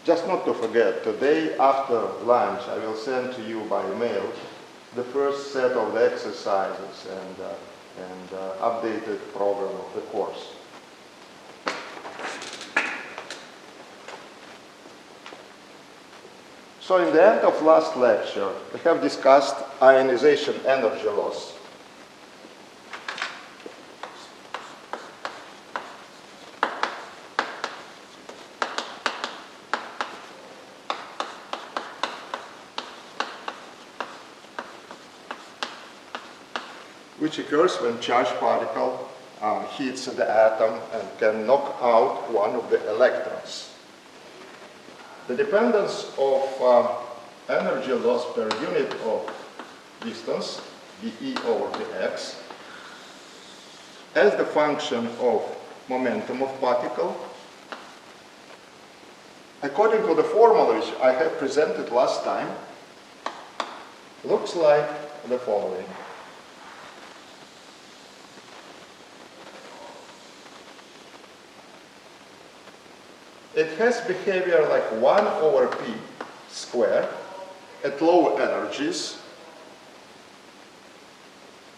just not to forget, today after lunch I will send to you by email the first set of the exercises and updated program of the course. So in the end of last lecture, we have discussed ionization energy loss. Which occurs when charged particle hits the atom and can knock out one of the electrons. The dependence of energy loss per unit of distance, dE over dx, as the function of momentum of particle, according to the formula which I have presented last time, looks like the following. It has behavior like 1 over p squared at low energies.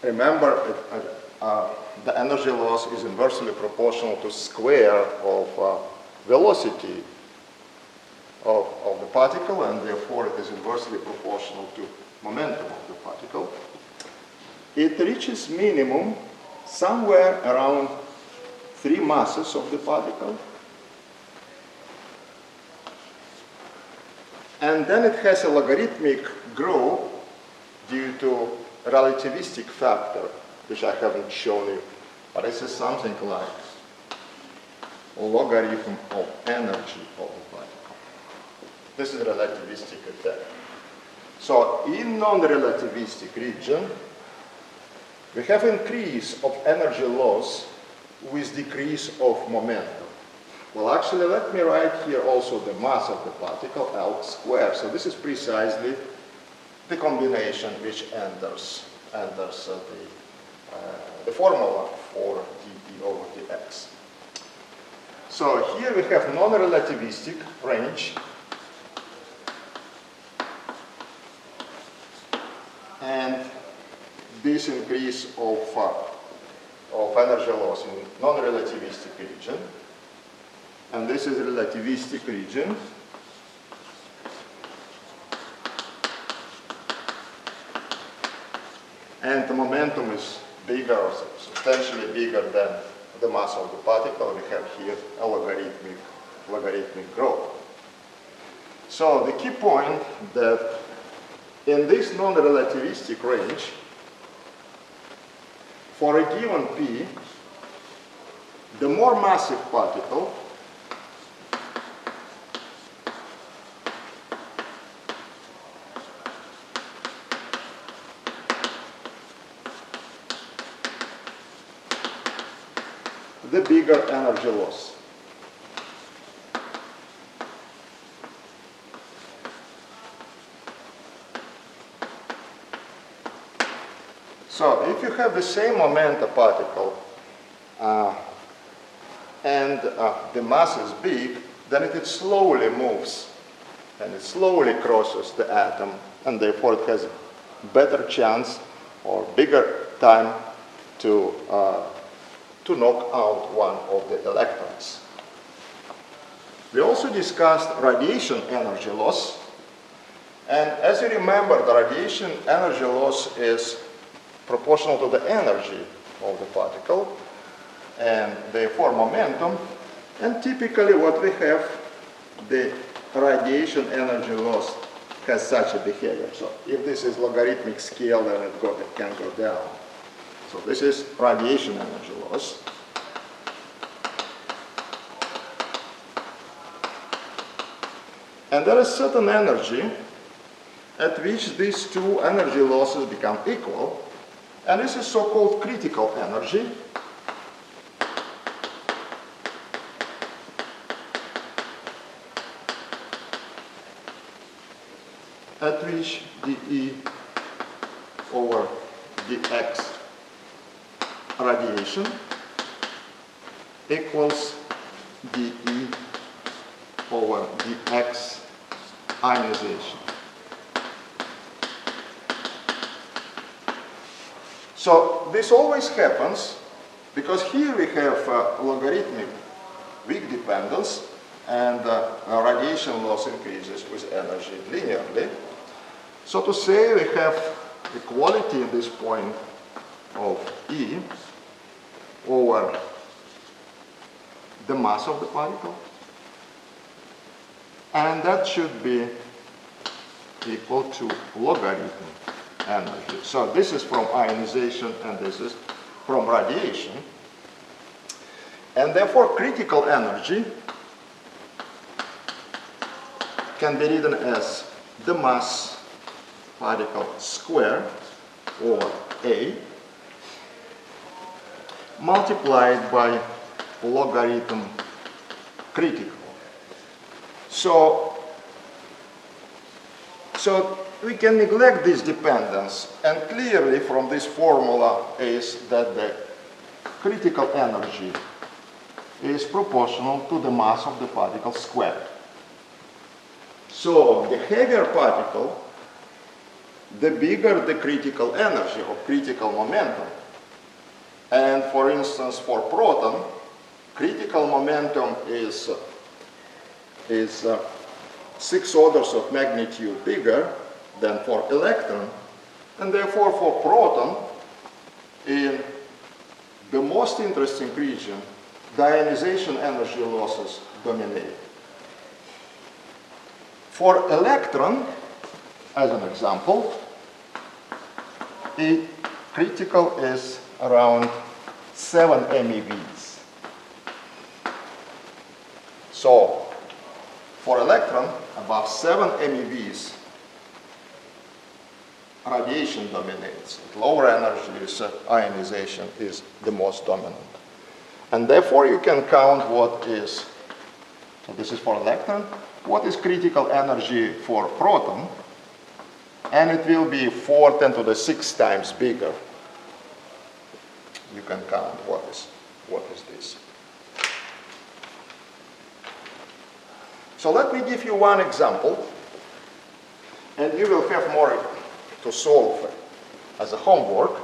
Remember, the energy loss is inversely proportional to square of velocity of the particle, and therefore it is inversely proportional to momentum of the particle. It reaches minimum somewhere around 3 masses of the particle. And then it has a logarithmic growth due to relativistic factor, which I haven't shown you, but this is something like logarithm of energy of the particle. This is a relativistic effect. So in non-relativistic region, we have increase of energy loss with decrease of momentum. Well, actually, let me write here also the mass of the particle, L squared. So this is precisely the combination which enters the formula for dE over dx. So here we have non-relativistic range, and this increase of energy loss in non-relativistic region. And this is relativistic region. And the momentum is bigger, or substantially bigger than the mass of the particle. We have here a logarithmic growth. So the key point that in this non-relativistic range, for a given p, the more massive particle the bigger energy loss. So if you have the same momentum particle and the mass is big, then it slowly moves and it slowly crosses the atom, and therefore it has better chance or bigger time to knock out one of the electrons. We also discussed radiation energy loss, and as you remember, the radiation energy loss is proportional to the energy of the particle and therefore momentum, and typically what we have, the radiation energy loss has such a behavior. So if this is logarithmic scale, then it can go down. So this is radiation energy loss. And there is certain energy at which these two energy losses become equal, and this is so-called critical energy. At which dE over dx radiation equals dE over dx ionization. So this always happens because here we have logarithmic weak dependence, and radiation loss increases with energy linearly. So to say we have equality in this point of E over the mass of the particle, and that should be equal to logarithm energy. So this is from ionization and this is from radiation. And therefore critical energy can be written as the mass particle square, or A, multiplied by logarithm critical. So we can neglect this dependence, and clearly from this formula is that the critical energy is proportional to the mass of the particle squared. So the heavier particle, the bigger the critical energy or critical momentum. And for instance, for proton, critical momentum is 6 orders of magnitude bigger than for electron, and therefore for proton, in the most interesting region, the ionization energy losses dominate. For electron, as an example, the critical is around 7 MeVs. So for electron, above 7 MeVs, radiation dominates. At lower energies, ionization is the most dominant. And therefore you can count what is, so this is for electron, what is critical energy for proton, and it will be 4 × 10⁶ times bigger. You can count what is this. So let me give you one example, and you will have more to solve as a homework.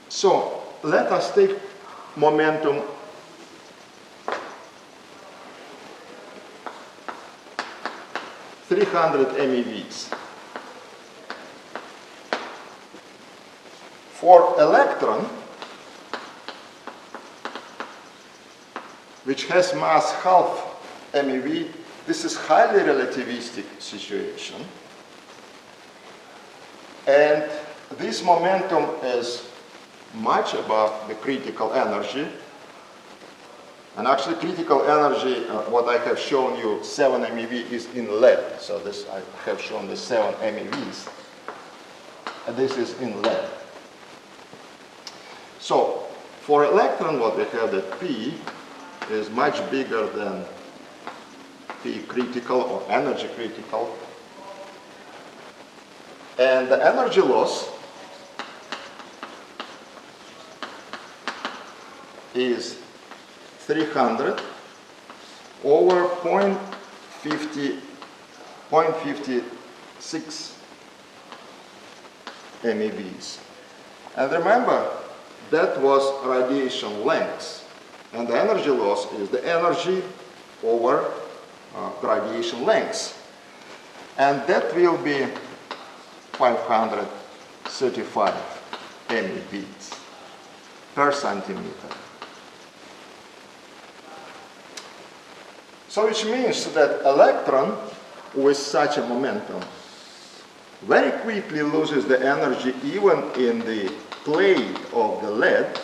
So let us take momentum (300 MeVs). For electron, which has mass half MeV, this is highly relativistic situation. And this momentum is much above the critical energy. And actually critical energy, what I have shown you, 7 MeV is in lead. So this, I have shown the 7 MeVs. And this is in lead. So for electron, what we have that P is much bigger than P critical or energy critical. And the energy loss is 300 over 0.56 MeVs. And remember, that was radiation length. And the energy loss is the energy over radiation length. And that will be 535 MeVs per centimeter. So which means that electron with such a momentum very quickly loses the energy even in the plate of the lead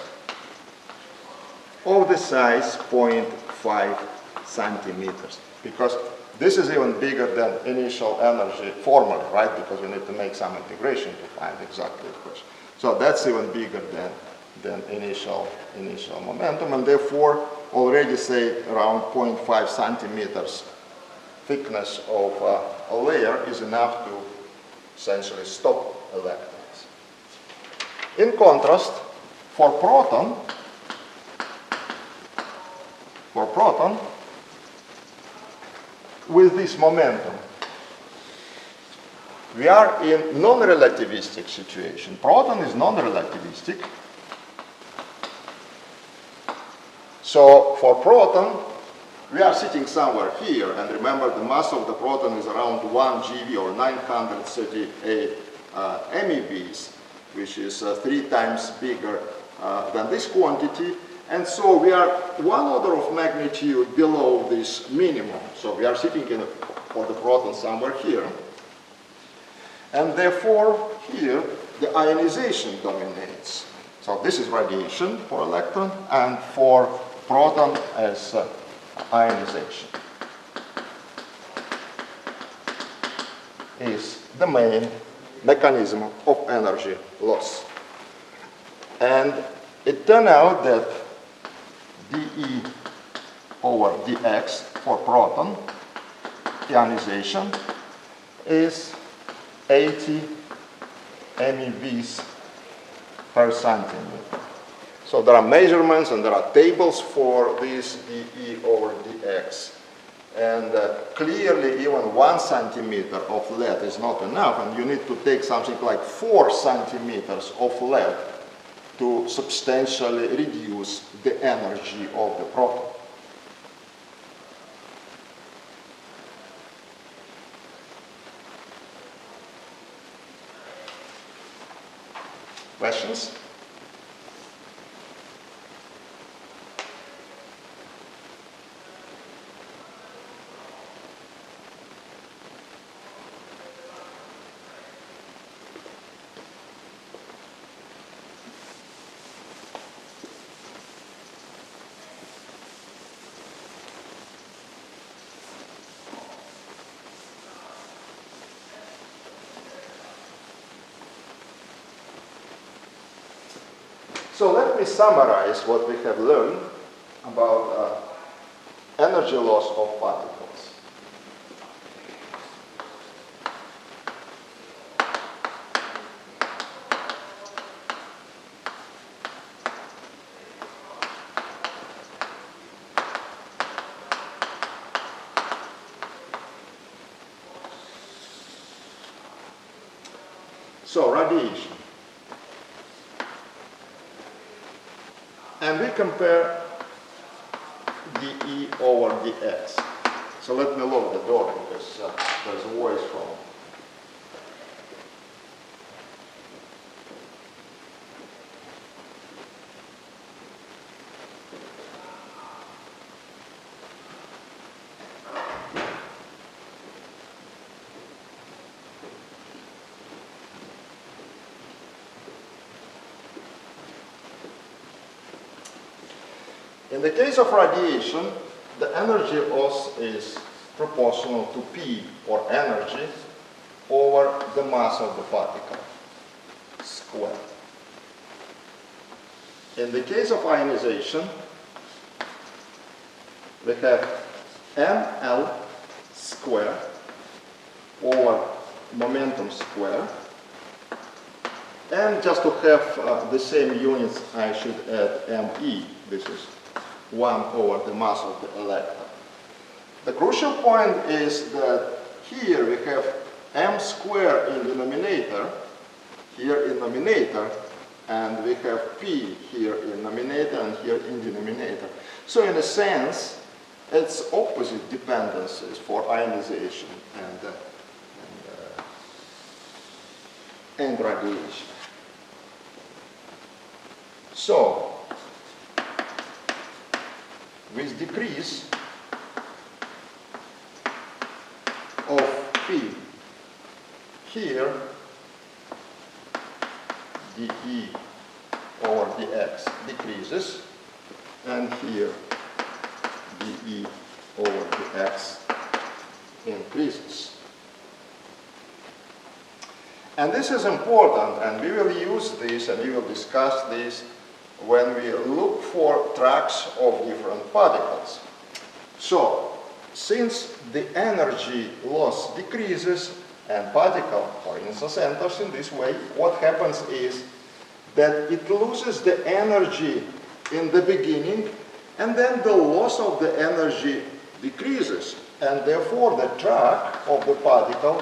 of the size 0.5 centimeters, because this is even bigger than initial energy formally, right? Because we need to make some integration to find exactly the question. So that's even bigger than initial momentum, and therefore already say around 0.5 centimeters thickness of a layer is enough to essentially stop electrons. In contrast, for proton, with this momentum, we are in non-relativistic situation. Proton is non-relativistic. So for proton, we are sitting somewhere here, and remember the mass of the proton is around 1 GeV or 938 MeVs, which is 3 times bigger than this quantity. And so we are 1 order of magnitude below this minimum. So we are sitting for the proton somewhere here. And therefore, here, the ionization dominates. So this is radiation for electron, and for proton as ionization is the main mechanism of energy loss. And it turned out that dE over dx for proton ionization is 80 MeVs per centimeter. So there are measurements and there are tables for this dE over dx. And clearly even 1 centimeter of lead is not enough, and you need to take something like 4 centimeters of lead to substantially reduce the energy of the proton. Questions? So let me summarize what we have learned about energy loss of particles. So radiation. And we compare dE over dx. So let me lock the door because there's a voice from. In the case of radiation, the energy loss is proportional to P, or energy, over the mass of the particle squared. In the case of ionization, we have ml squared over momentum squared. And just to have the same units, I should add me. This is 1 over the mass of the electron. The crucial point is that here we have m squared in denominator, here in numerator, and we have p here in numerator and here in denominator. So in a sense, it's opposite dependencies for ionization and radiation. So, with decrease of P here, dE over dx decreases, and here dE over dx increases. And this is important, and we will use this and we will discuss this when we look for tracks of different particles. So, since the energy loss decreases, and particle, for instance, enters in this way, what happens is that it loses the energy in the beginning, and then the loss of the energy decreases, and therefore the track of the particle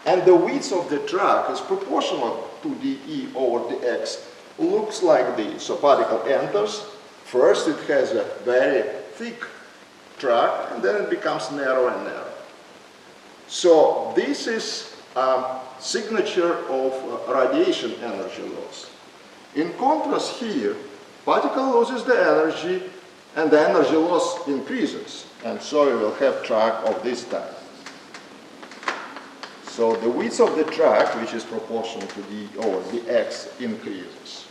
and the width of the track is proportional to dE over dx. Looks like this. So particle enters, first it has a very thick track, and then it becomes narrower and narrower. So this is a signature of radiation energy loss. In contrast here, particle loses the energy and the energy loss increases, and so you will have track of this type. So the width of the track, which is proportional to d over dx, increases.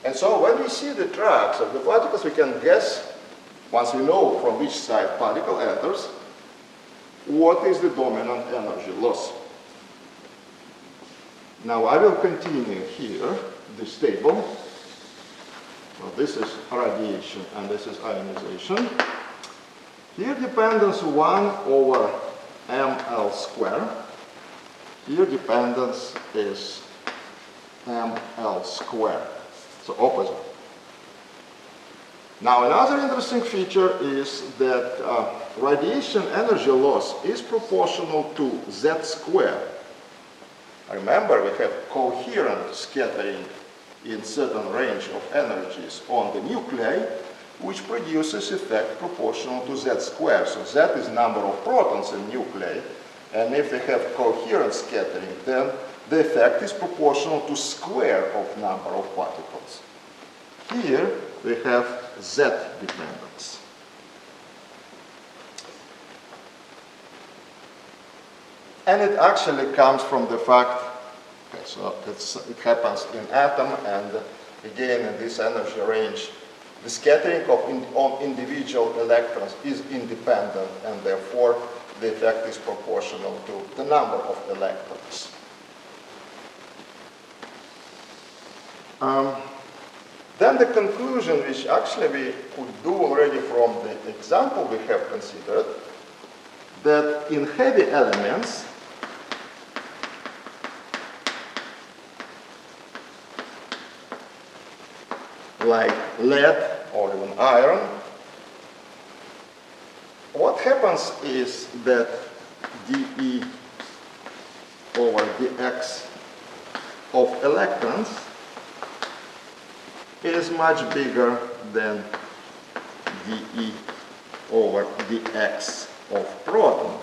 And so when we see the tracks of the particles, we can guess, once we know from which side particle enters, what is the dominant energy loss. Now I will continue here, this table. So this is radiation and this is ionization. Here dependence 1 over ml square. Here dependence is ml square, so opposite. Now another interesting feature is that radiation energy loss is proportional to z squared. Remember, we have coherent scattering in certain range of energies on the nuclei, which produces effect proportional to z squared. So z is number of protons in nuclei, and if they have coherent scattering, then the effect is proportional to square of number of particles. Here we have z dependence. And it actually comes from the fact, okay, so it happens in atom, and again in this energy range, the scattering on individual electrons is independent, and therefore the effect is proportional to the number of electrons. Then the conclusion, which actually we could do already from the example we have considered, that in heavy elements, like lead or even iron, what happens is that dE over dx of electrons is much bigger than dE over dx of proton.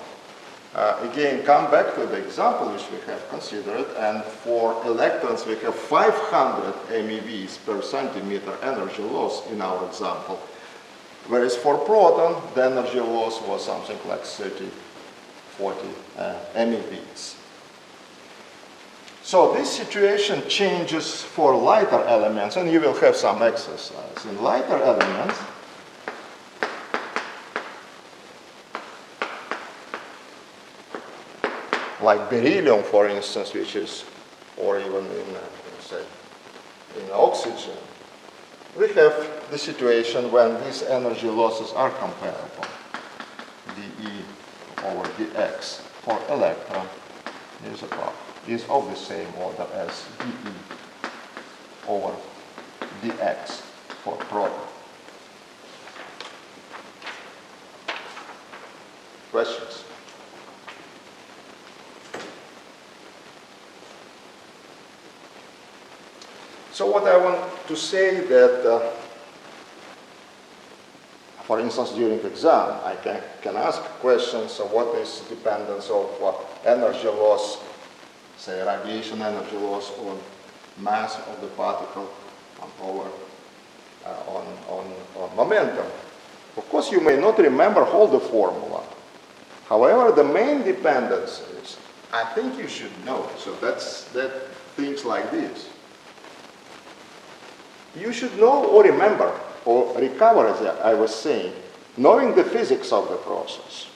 Again, come back to the example which we have considered, and for electrons we have 500 MeVs per centimeter energy loss in our example, whereas for proton the energy loss was something like 30, 40 MeVs. So this situation changes for lighter elements, and you will have some exercise. In lighter elements, like beryllium, for instance, which is, or even in, say, in oxygen, we have the situation when these energy losses are comparable. dE over dx for electron is of the same order as dE over dx for proton. Questions? So what I want to say that, for instance, during exam, I can ask questions of what is dependence of energy loss, say radiation energy loss on mass of the particle on momentum. Of course, you may not remember all the formula. However, the main dependence is, I think you should know. So that things like this. You should know or remember or recover, as I was saying, knowing the physics of the process.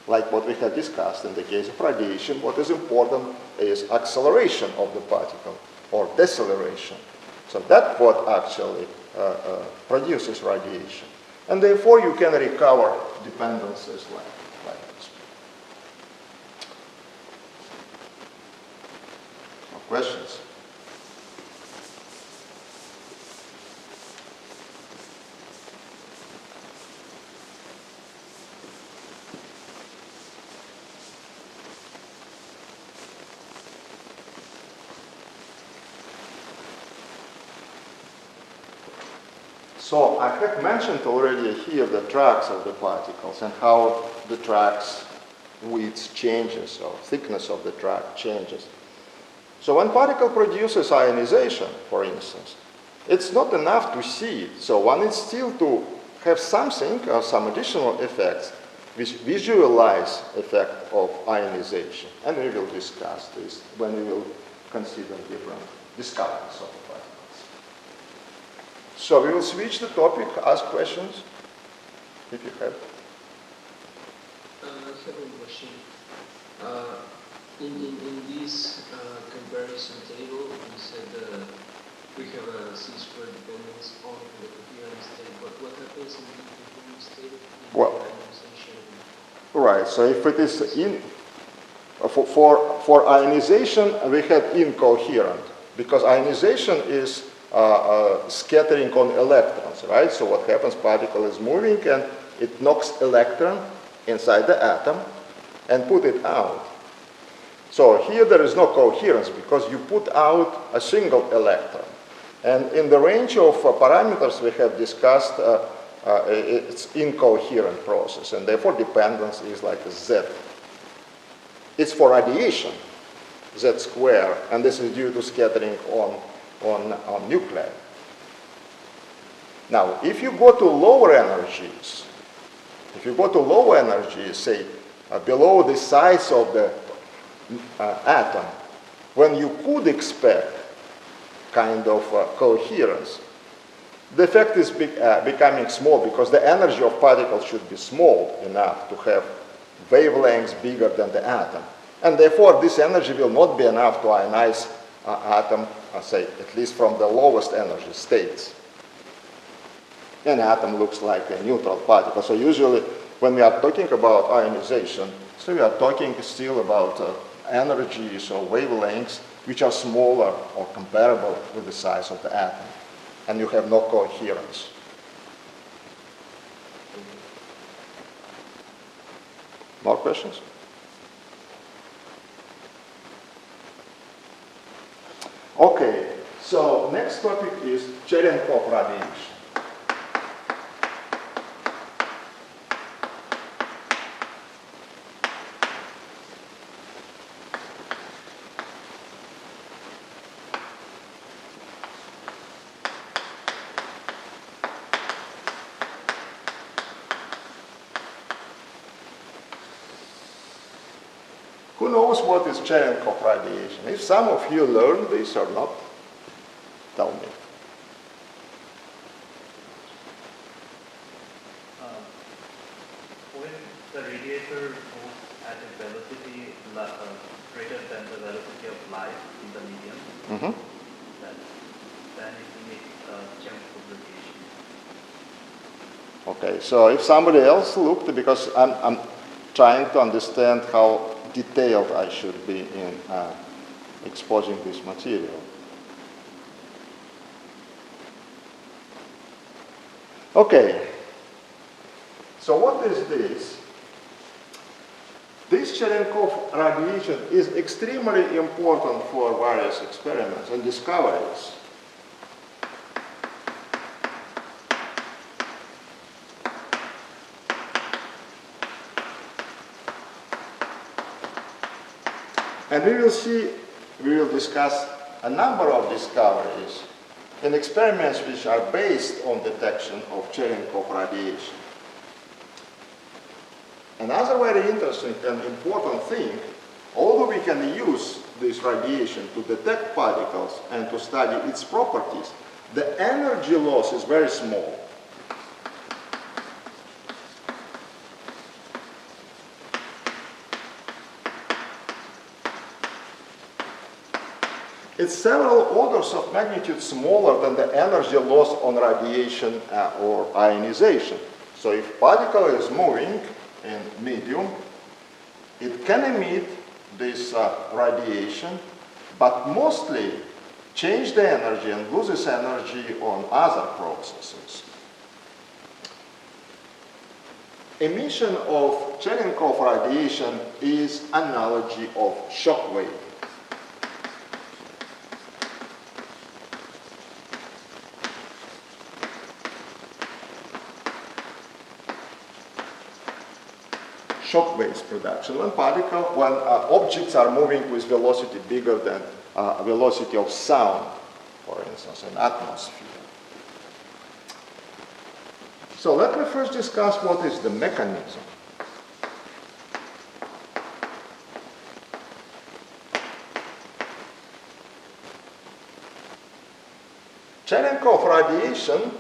Like what we had discussed in the case of radiation, what is important is acceleration of the particle or deceleration. So that's what actually produces radiation. And therefore you can recover dependencies like this. So I have mentioned already here the tracks of the particles and how the tracks width changes or thickness of the track changes. So when particle produces ionization, for instance, it's not enough to see it. So one needs still to have something or some additional effects which visualize effect of ionization. And we will discuss this when we will consider different discoveries of the particles. So we will switch the topic, ask questions, if you have. I have a question. In this comparison table, you said we have a C-square dependence on the coherent state. What happens in the coherent state? Well, right. So if it is in for ionization, we have incoherent because ionization is scattering on electrons, right? So what happens? Particle is moving and it knocks electron inside the atom and put it out. So here there is no coherence because you put out a single electron. And in the range of parameters we have discussed, it's incoherent process, and therefore dependence is like a Z. It's for radiation, Z square, and this is due to scattering on nuclei. Now, if you go to lower energies, say below the size of the atom, when you could expect kind of coherence, the effect is becoming small because the energy of particles should be small enough to have wavelengths bigger than the atom. And therefore, this energy will not be enough to ionize atom, say, at least from the lowest energy states. An atom looks like a neutral particle. So usually, when we are talking about ionization, so we are talking still about energies or wavelengths which are smaller or comparable with the size of the atom. And you have no coherence. More questions? Okay, so next topic is Cherenkov radiation. Who knows what is Cherenkov radiation? If some of you learned this or not, tell me. When the radiator moves at a velocity greater than the velocity of light in the medium, then it emits Cherenkov radiation. Okay, so if somebody else looked, because I'm trying to understand how detailed I should be in exposing this material. Okay, so what is this? This Cherenkov radiation is extremely important for various experiments and discoveries. And we will discuss a number of discoveries in experiments which are based on detection of Cherenkov radiation. Another very interesting and important thing, although we can use this radiation to detect particles and to study its properties, the energy loss is very small. It's several orders of magnitude smaller than the energy loss on radiation or ionization. So if particle is moving in medium, it can emit this radiation, but mostly change the energy and loses energy on other processes. Emission of Cherenkov radiation is analogy of shockwave. Shockwaves production. When objects are moving with velocity bigger than velocity of sound, for instance, in atmosphere. So let me first discuss what is the mechanism. Cherenkov radiation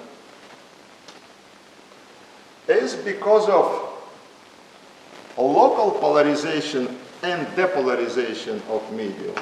is because of local polarization and depolarization of medium.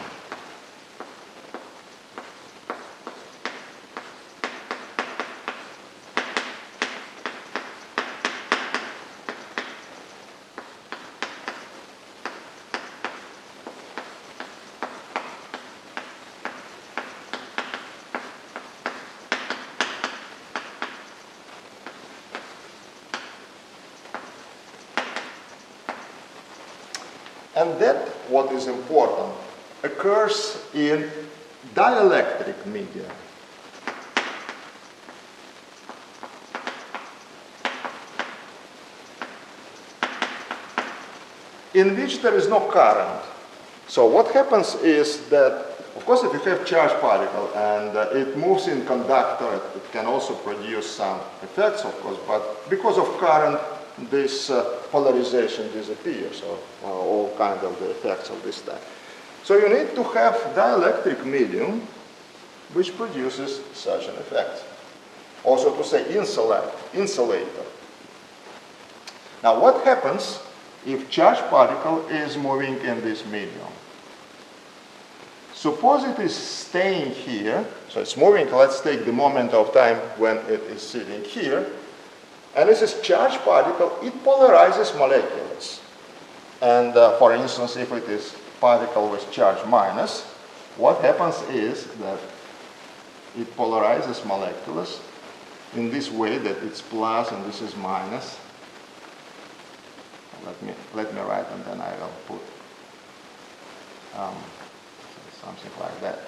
And that, what is important, occurs in dielectric media. In which there is no current. So what happens is that, of course, if you have charged particle and it moves in conductor, it can also produce some effects, of course, but because of current, this polarization disappears, or all kinds of the effects of this type. So you need to have dielectric medium which produces such an effect. Also to say insulator. Now what happens if charged particle is moving in this medium? Suppose it is staying here, so it's moving, let's take the moment of time when it is sitting here, and this is charged particle, it polarizes molecules. And for instance, if it is particle with charge minus, what happens is that it polarizes molecules in this way that it's plus and this is minus. Let me write and then I will put something like that.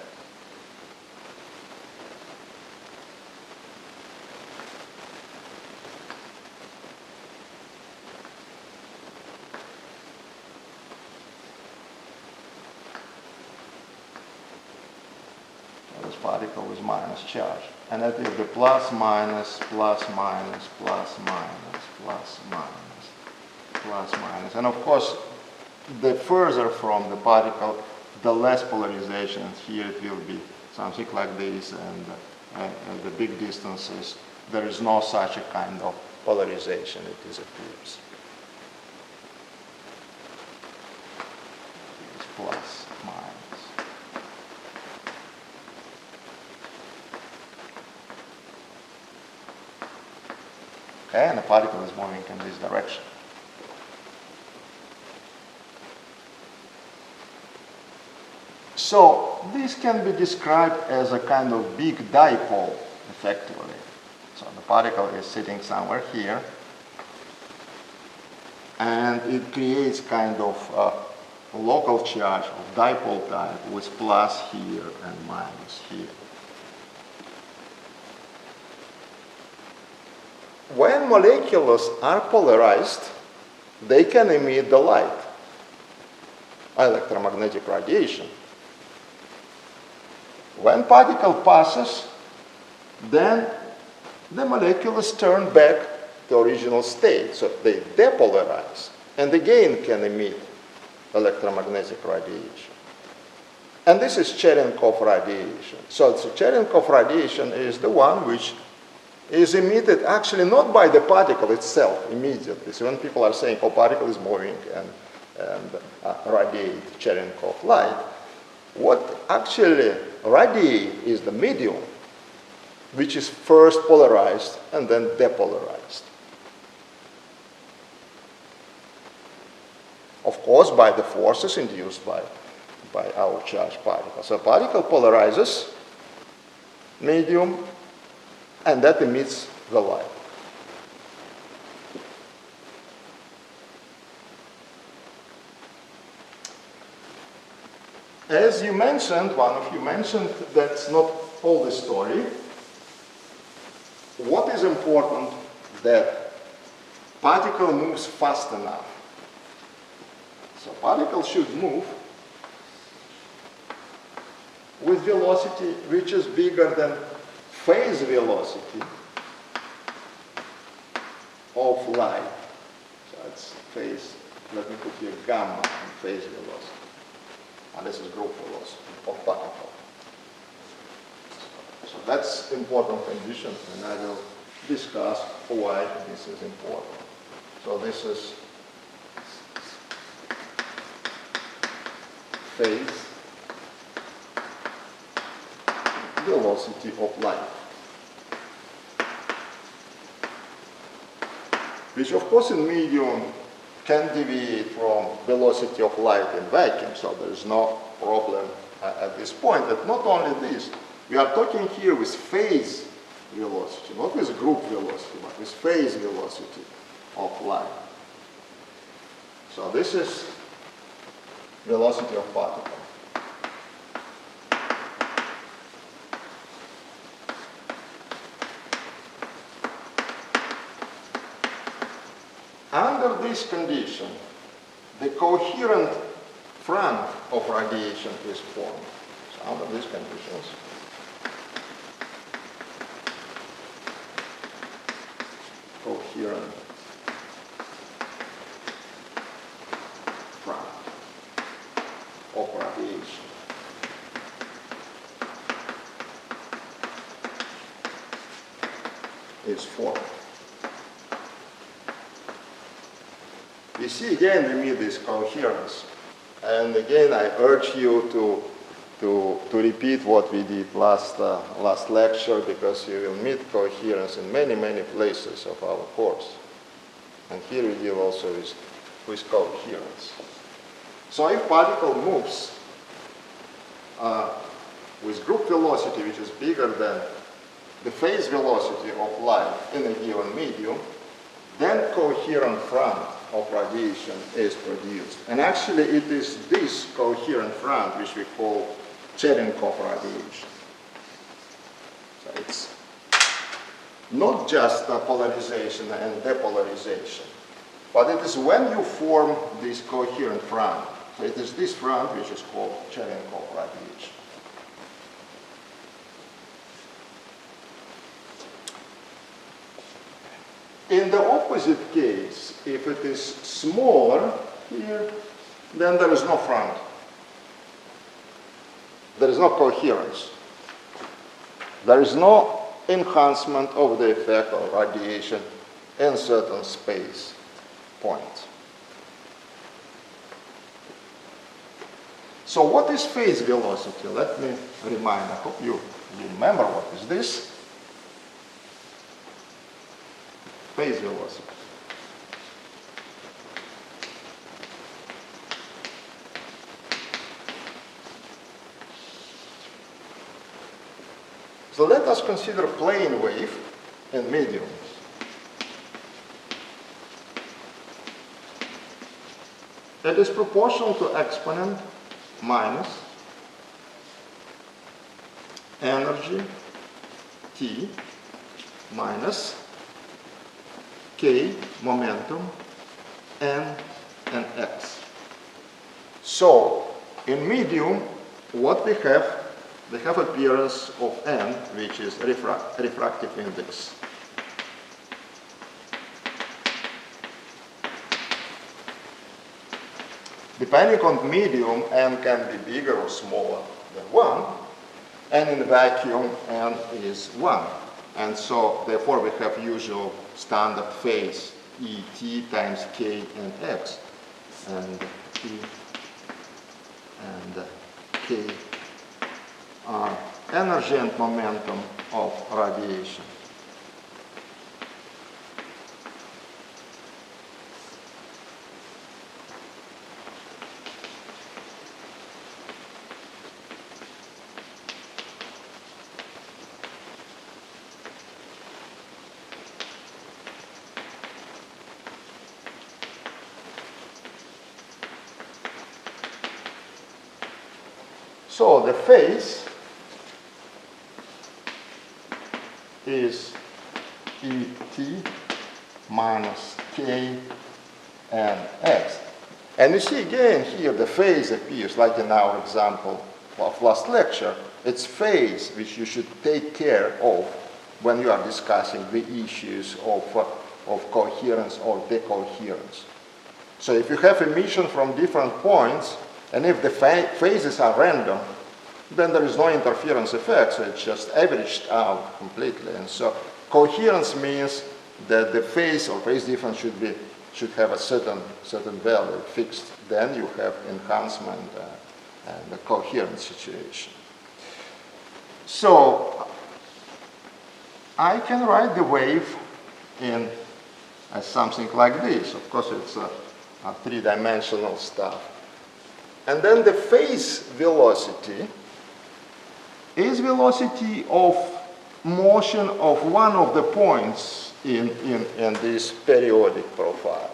So this particle is minus charge. And that is the plus minus, plus minus, plus minus, plus minus, plus minus. And of course, the further from the particle, the less polarization. Here it will be something like this, and the big distances, there is no such a kind of polarization, it disappears. It's plus, minus. Okay, and the particle is moving in this direction. So this can be described as a kind of big dipole, effectively. So the particle is sitting somewhere here, and it creates kind of a local charge of dipole type with plus here and minus here. When molecules are polarized, they can emit the light, electromagnetic radiation. When particle passes, then the molecules turn back to original state, so they depolarize, and again can emit electromagnetic radiation. And this is Cherenkov radiation. So Cherenkov radiation is the one which is emitted actually not by the particle itself immediately. So when people are saying, oh, particle is moving and radiate Cherenkov light, what actually radiate is the medium, which is first polarized and then depolarized. Of course, by the forces induced by our charged particle. So particle polarizes medium, and that emits the light. As you mentioned, one of you mentioned, that's not all the story. What is important that particle moves fast enough. So particle should move with velocity which is bigger than phase velocity of light. So it's phase, let me put here gamma and phase velocity. And this is group velocity of particle. So that's important condition, and I will discuss why this is important. So this is phase velocity of light, which of course in medium can deviate from velocity of light in vacuum, so there is no problem at this point. But not only this, we are talking here with phase velocity, not with group velocity, but with phase velocity of light. So this is velocity of particle. Under this condition, the coherent front of radiation is formed. So under these conditions, coherent front of radiation is formed. You see, again, we meet this coherence. And again, I urge you to repeat what we did last lecture, because you will meet coherence in many, many places of our course. And here we deal also with coherence. So if particle moves with group velocity, which is bigger than the phase velocity of light in a given medium, then coherent front of radiation is produced. And actually it is this coherent front which we call Cherenkov radiation. So it's not just polarization and depolarization, but it is when you form this coherent front. So it is this front which is called Cherenkov radiation. In the opposite case, if it is smaller here, then there is no front. There is no coherence. There is no enhancement of the effect of radiation in certain space points. So what is phase velocity? Let me remind, I hope you remember what is this. Phase velocity. So let us consider plane wave in medium. It is proportional to exponent minus energy T minus K, momentum, N, and X. So, in medium, what we have appearance of N, which is refractive index. Depending on medium, N can be bigger or smaller than 1, and in vacuum, N is 1. And so, therefore, we have usual standard phase, Et times K and X. And T and K are energy and momentum of radiation. So the phase is Et minus K and X. And you see again here the phase appears, like in our example of last lecture. It's phase which you should take care of when you are discussing the issues of coherence or decoherence. So if you have emission from different points, and if the phases are random, then there is no interference effect, so it's just averaged out completely. And so coherence means that the phase or phase difference should have a certain value fixed. Then you have enhancement and a coherent situation. So I can write the wave in as something like this. Of course, it's a three-dimensional stuff. And then the phase velocity is velocity of motion of one of the points in this periodic profile.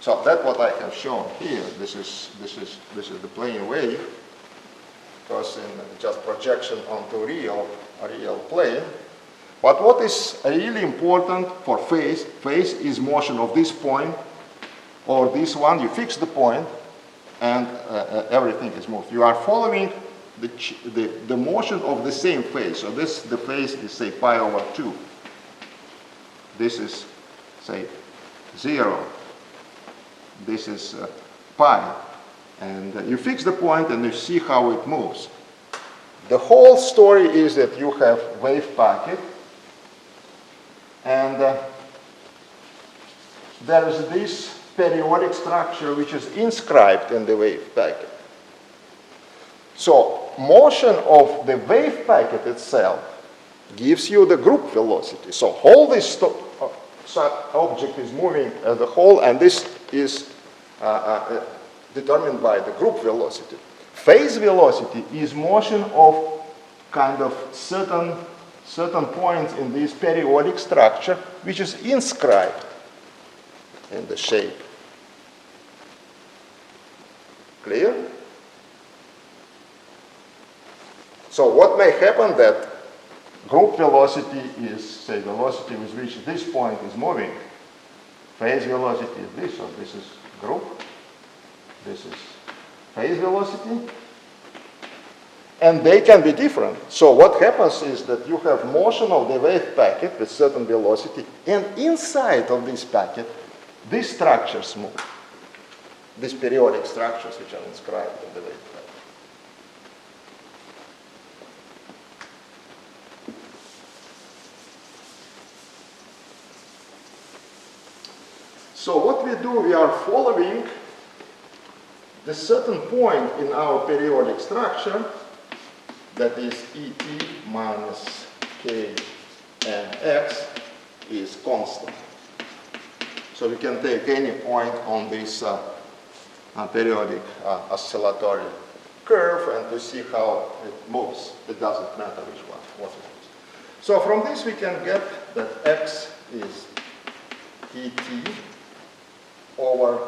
So that's what I have shown here. This is the plane wave, because in just projection onto a real plane. But what is really important for phase is motion of this point or this one. You fix the point, and everything is moved. You are following the motion of the same phase. So the phase is, say, pi over 2. This is, say, 0. This is pi. And you fix the point and you see how it moves. The whole story is that you have wave packet, and there is this periodic structure which is inscribed in the wave packet. So motion of the wave packet itself gives you the group velocity. So all this object is moving as a whole, and this is determined by the group velocity. Phase velocity is motion of kind of certain points in this periodic structure which is inscribed in the shape. Clear? So what may happen that group velocity is, say, velocity with which this point is moving. Phase velocity is this, so this is group. This is phase velocity. And they can be different. So what happens is that you have motion of the wave packet with certain velocity, and inside of this packet, these structures move. These periodic structures which are inscribed in the wave packet. So what we do, we are following the certain point in our periodic structure, that is Et minus K and X is constant. So we can take any point on this periodic oscillatory curve and to see how it moves. It doesn't matter which one, what it is. So from this we can get that X is Et over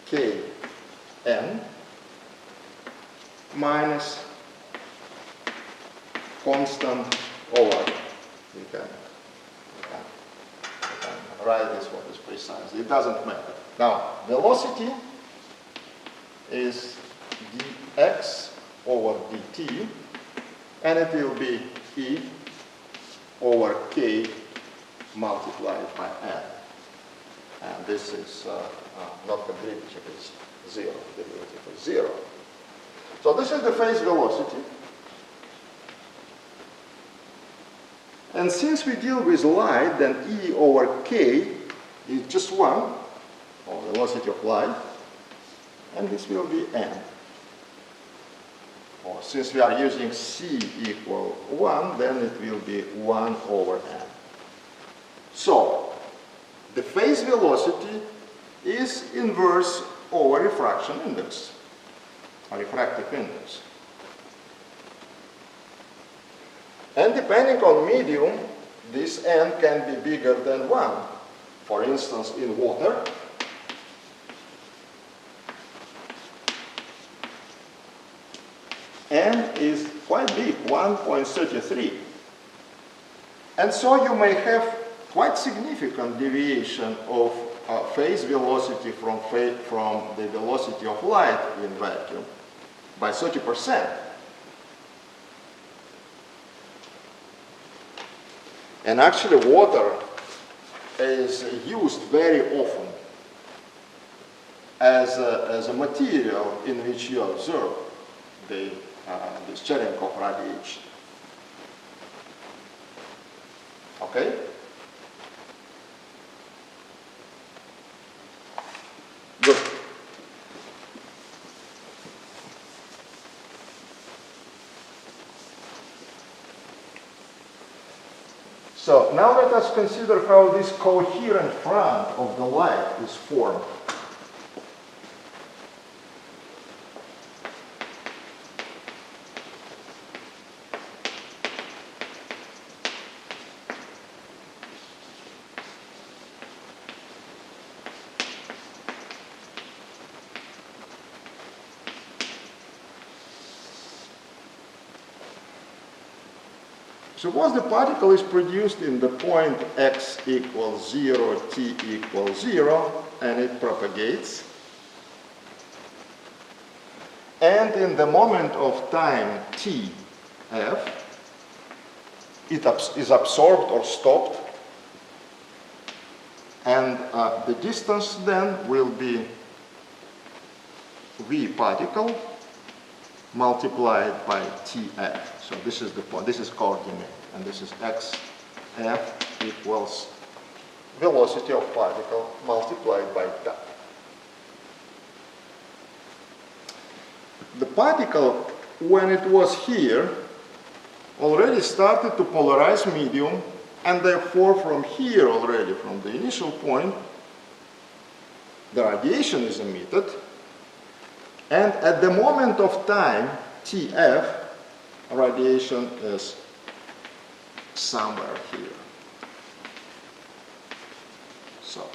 Kn minus constant over, we can write this what is precise. It doesn't matter. Now, velocity is dx over dt, and it will be E over K multiplied by N. And this is not the derivative, it's 0. The derivative is 0. So this is the phase velocity. And since we deal with light, then E over K is just 1, or velocity of light, and this will be N. Or since we are using C equal 1, then it will be 1 over N. So, the phase velocity is inverse over refraction index, or refractive index. And depending on medium, this N can be bigger than 1. For instance, in water, N is quite big, 1.33. And so you may have quite significant deviation of phase velocity from the velocity of light in vacuum by 30%. And actually water is used very often as a material in which you observe the Cherenkov radiation. Okay? Good. So now let us consider how this coherent front of the light is formed. Suppose the particle is produced in the point x equals 0, t equals 0, and it propagates. And in the moment of time t, f, it is absorbed or stopped. And the distance then will be v particle multiplied by tf. So this is the point, this is coordinate, and this is x, f equals velocity of particle multiplied by time. The particle, when it was here, already started to polarize medium, and therefore from here already, from the initial point, the radiation is emitted, and at the moment of time, tf, radiation is somewhere here. So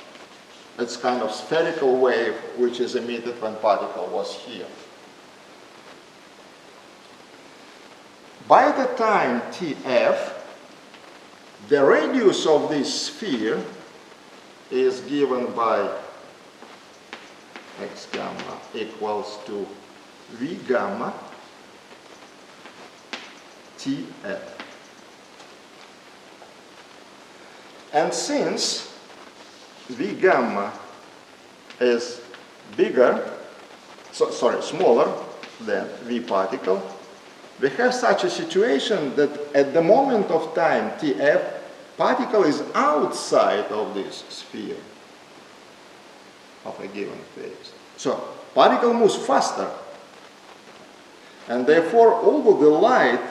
it's kind of spherical wave which is emitted when particle was here. By the time tf, the radius of this sphere is given by x gamma equals to v gamma tf. And since v gamma is smaller than v particle, we have such a situation that at the moment of time tf, particle is outside of this sphere of a given phase. So particle moves faster, and therefore although the light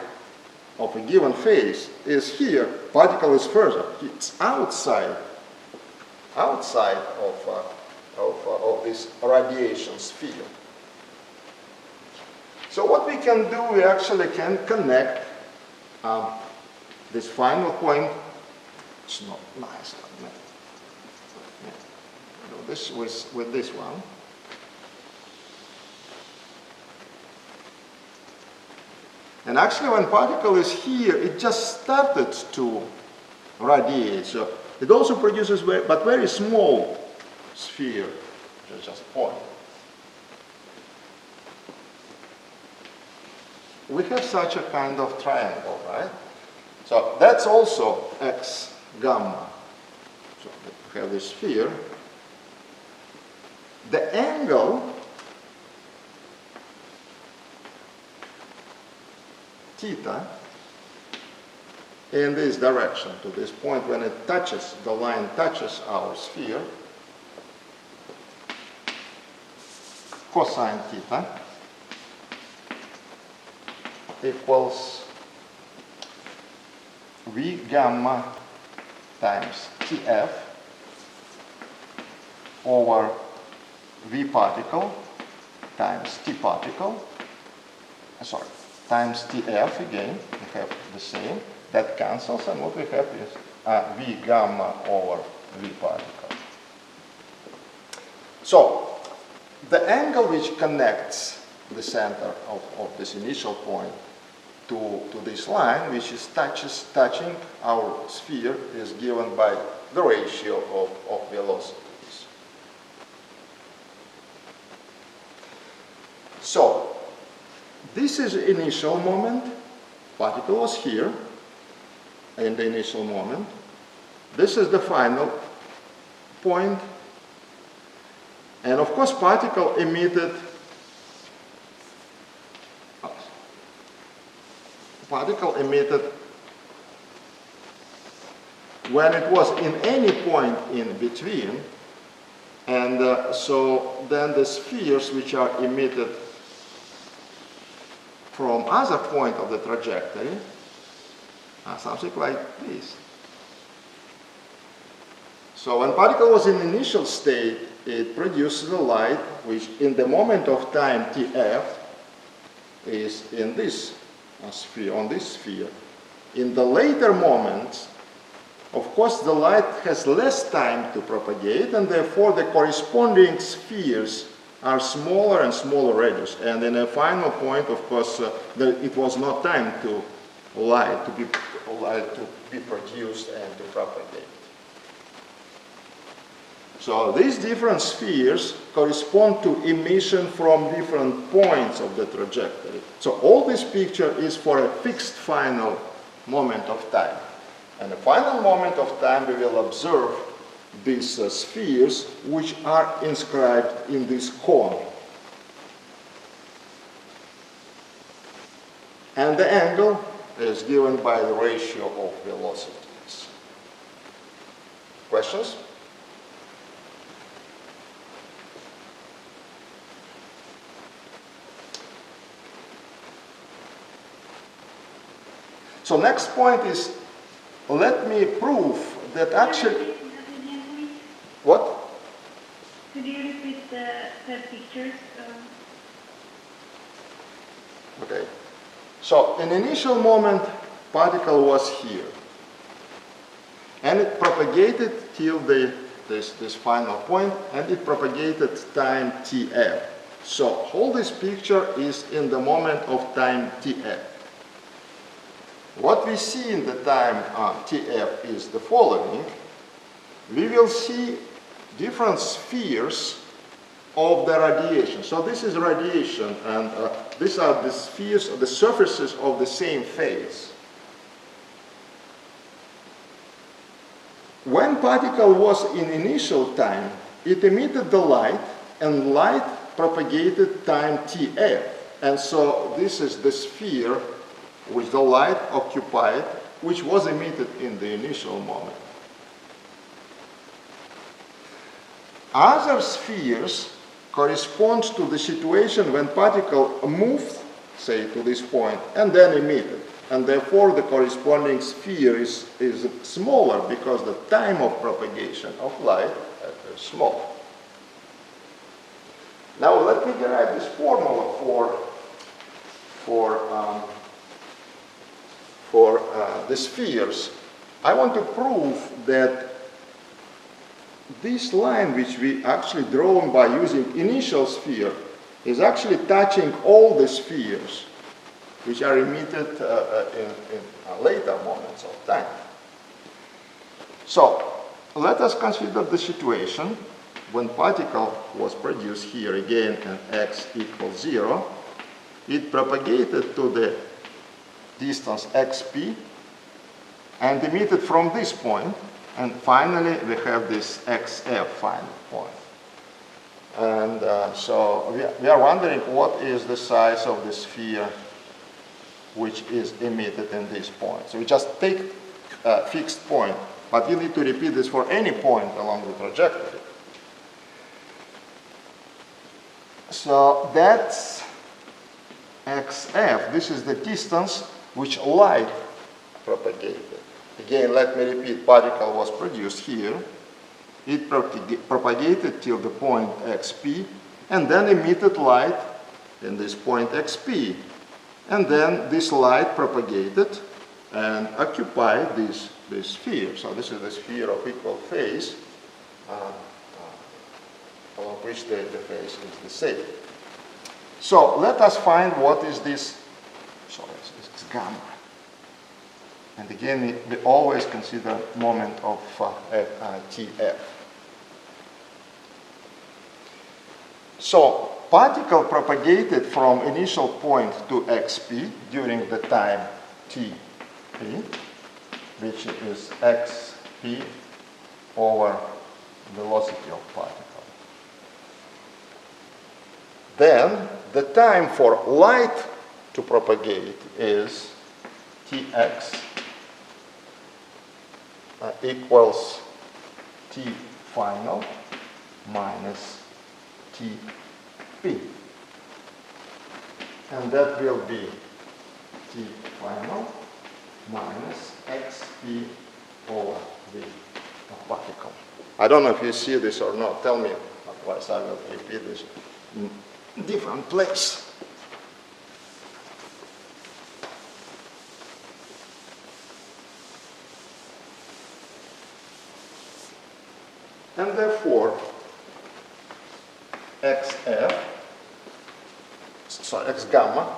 of a given phase is here, particle is further. It's outside of this radiation sphere. So what we can do, we actually can connect this final point. It's not nice. This with this one. And actually when particle is here, it just started to radiate. So it also produces very small sphere, just a point. We have such a kind of triangle, right? So that's also x gamma. So we have this sphere. The angle theta in this direction to this point when it touches, the line touches our sphere, cosine theta equals v gamma times tf over v particle times t particle, times tf again, we have the same, that cancels, and what we have is v gamma over v particle. So the angle which connects the center of this initial point to this line, which is touching our sphere, is given by the ratio of velocities. this is initial moment. Particle was here in the initial moment. This is the final point. And of course, particle emitted when it was in any point in between. And so then the spheres which are emitted from other point of the trajectory are something like this. So when particle was in initial state, it produces the light which in the moment of time Tf is in this sphere, on this sphere. In the later moments, of course, the light has less time to propagate, and therefore the corresponding spheres are smaller and smaller radius. And in a final point, of course, it was not time to light to be produced and to propagate. So these different spheres correspond to emission from different points of the trajectory. So all this picture is for a fixed final moment of time. And the final moment of time we will observe these spheres which are inscribed in this cone. And the angle is given by the ratio of velocities. Questions? So next point is, let me prove that actually... What? Could you repeat the pictures? Okay. So in initial moment, particle was here. And it propagated till this final point, and it propagated time Tf. So all this picture is in the moment of time Tf. What we see in the time Tf is the following. We will see different spheres of the radiation. So this is radiation, and these are the spheres, the surfaces of the same phase. When particle was in initial time, it emitted the light, and light propagated time Tf. And so this is the sphere which the light occupied, which was emitted in the initial moment. Other spheres correspond to the situation when particle moved, say, to this point, and then emitted. And therefore the corresponding sphere is smaller because the time of propagation of light is small. Now let me derive this formula for the spheres. I want to prove that this line, which we actually drawn by using initial sphere, is actually touching all the spheres which are emitted in later moments of time. So let us consider the situation when particle was produced here again and x equals 0. It propagated to the distance xp and emitted from this point, and finally we have this xf final point. And so we are wondering what is the size of the sphere which is emitted in this point. So we just take a fixed point, but you need to repeat this for any point along the trajectory. So that's xf. This is the distance which light propagated. Again, let me repeat, particle was produced here. It propagated till the point xp, and then emitted light in this point xp. And then this light propagated and occupied this sphere. So this is the sphere of equal phase, along which the phase is the same. So let us find what is this. So it's gamma. And again, we always consider moment of Tf. So particle propagated from initial point to xp during the time t, which is xp over velocity of particle. Then the time for light to propagate is tx equals t final minus tp. And that will be t final minus xp over v of particle. I don't know if you see this or not. Tell me, otherwise I will repeat this in different place. And therefore, xf, sorry, x gamma,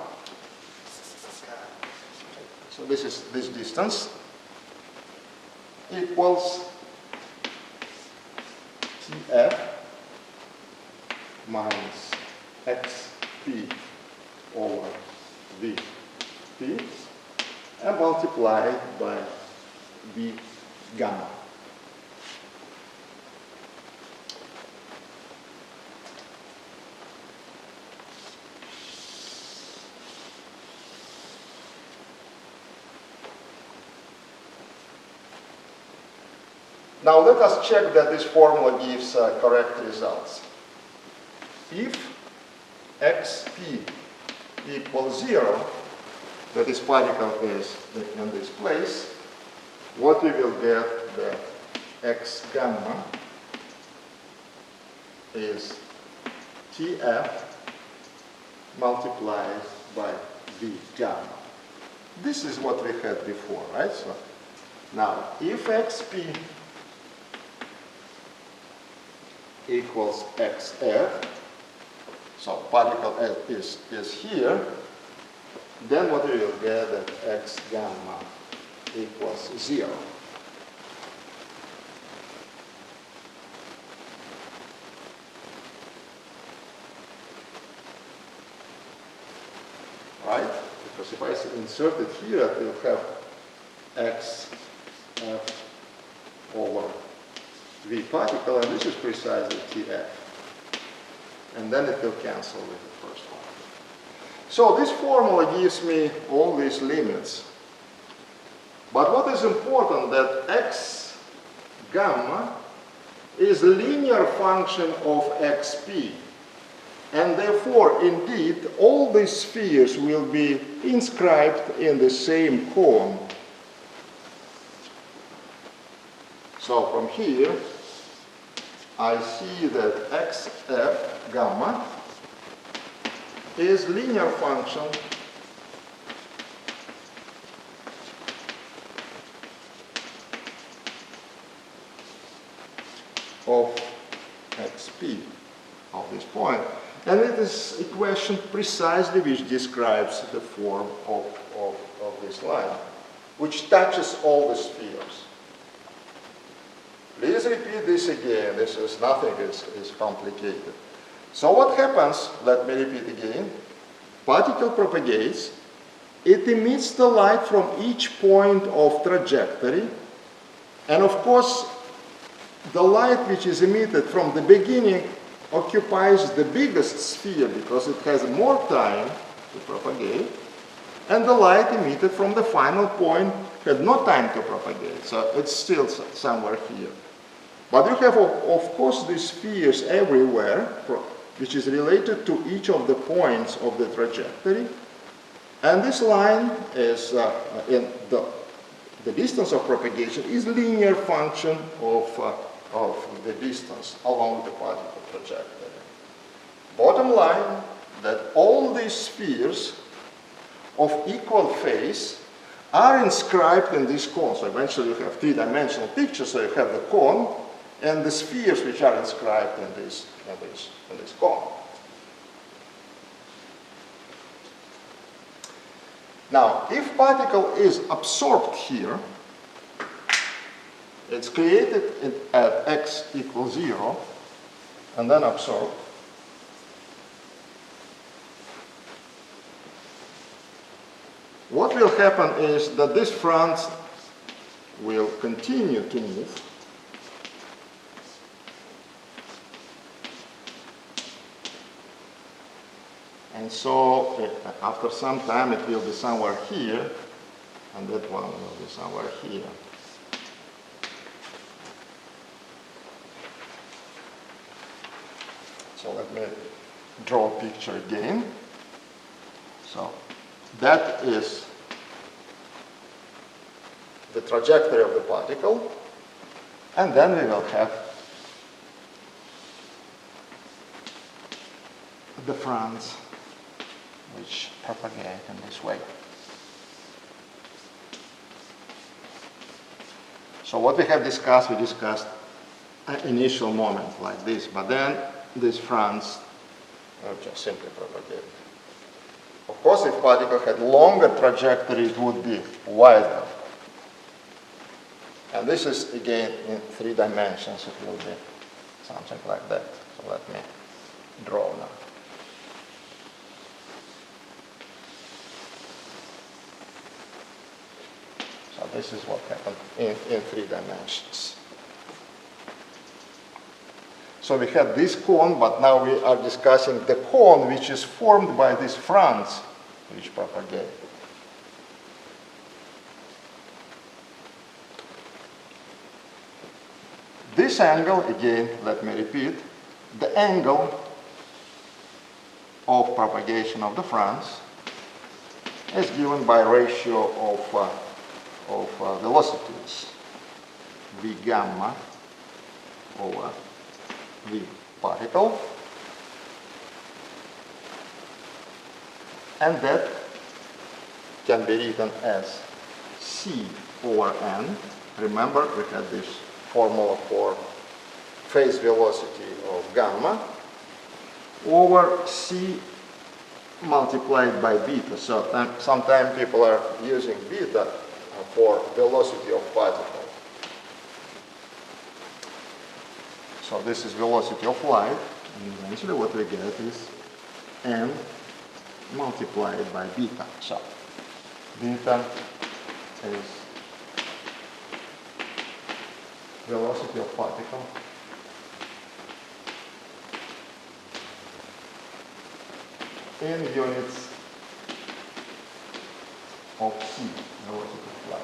so this is this distance, equals tf minus xp over vp and multiplied by v gamma. Now let us check that this formula gives correct results. If xp equals 0, that this particle is in this place, what we will get that x gamma is tf multiplied by v gamma. This is what we had before, right? So now, if xp equals xf, so particle is here, then what we will get that x gamma equals 0. Right? Because if I insert it here, it will have xf over v particle, and this is precisely tf. And then it will cancel with the first one. So this formula gives me all these limits. But what is important that x gamma is a linear function of xp. And therefore, indeed, all these spheres will be inscribed in the same cone. So from here, I see that xf gamma is linear function of xp of this point. And it is equation precisely which describes the form of this line, which touches all the spheres. Please repeat this again. This is nothing is complicated. So what happens, let me repeat again. Particle propagates. It emits the light from each point of trajectory. And of course, the light which is emitted from the beginning occupies the biggest sphere because it has more time to propagate. And the light emitted from the final point had no time to propagate. So it's still somewhere here. But you have, of course, these spheres everywhere, which is related to each of the points of the trajectory. And this line is, in the distance of propagation is linear function of the distance along the particle trajectory. Bottom line, that all these spheres of equal phase are inscribed in this cone. So eventually you have three-dimensional picture, so you have the cone and the spheres which are inscribed in this cone. Now, if particle is absorbed here, it's created at x equals 0 and then absorbed. what will happen is that this front will continue to move. And so after some time it will be somewhere here, and that one will be somewhere here. So let me draw a picture again. So that is the trajectory of the particle, and then we will have the fronts which propagate in this way. So what we have discussed, we discussed an initial moment like this, but then these fronts will just simply propagate. Of course, if particle had longer trajectory, it would be wider. And this is, again, in 3 dimensions. It will be something like that. So let me draw now. So this is what happened in 3 dimensions. So we had this cone, but now we are discussing the cone which is formed by these fronts which propagate. This angle, again, let me repeat, the angle of propagation of the fronts is given by ratio of velocities, v gamma over v particle, and that can be written as c over n. Remember, we had this formula for phase velocity of gamma over c multiplied by beta. So sometimes people are using beta for velocity of particle. So this is velocity of light, and eventually what we get is m multiplied by beta. So beta is velocity of particle in units of c, velocity of light.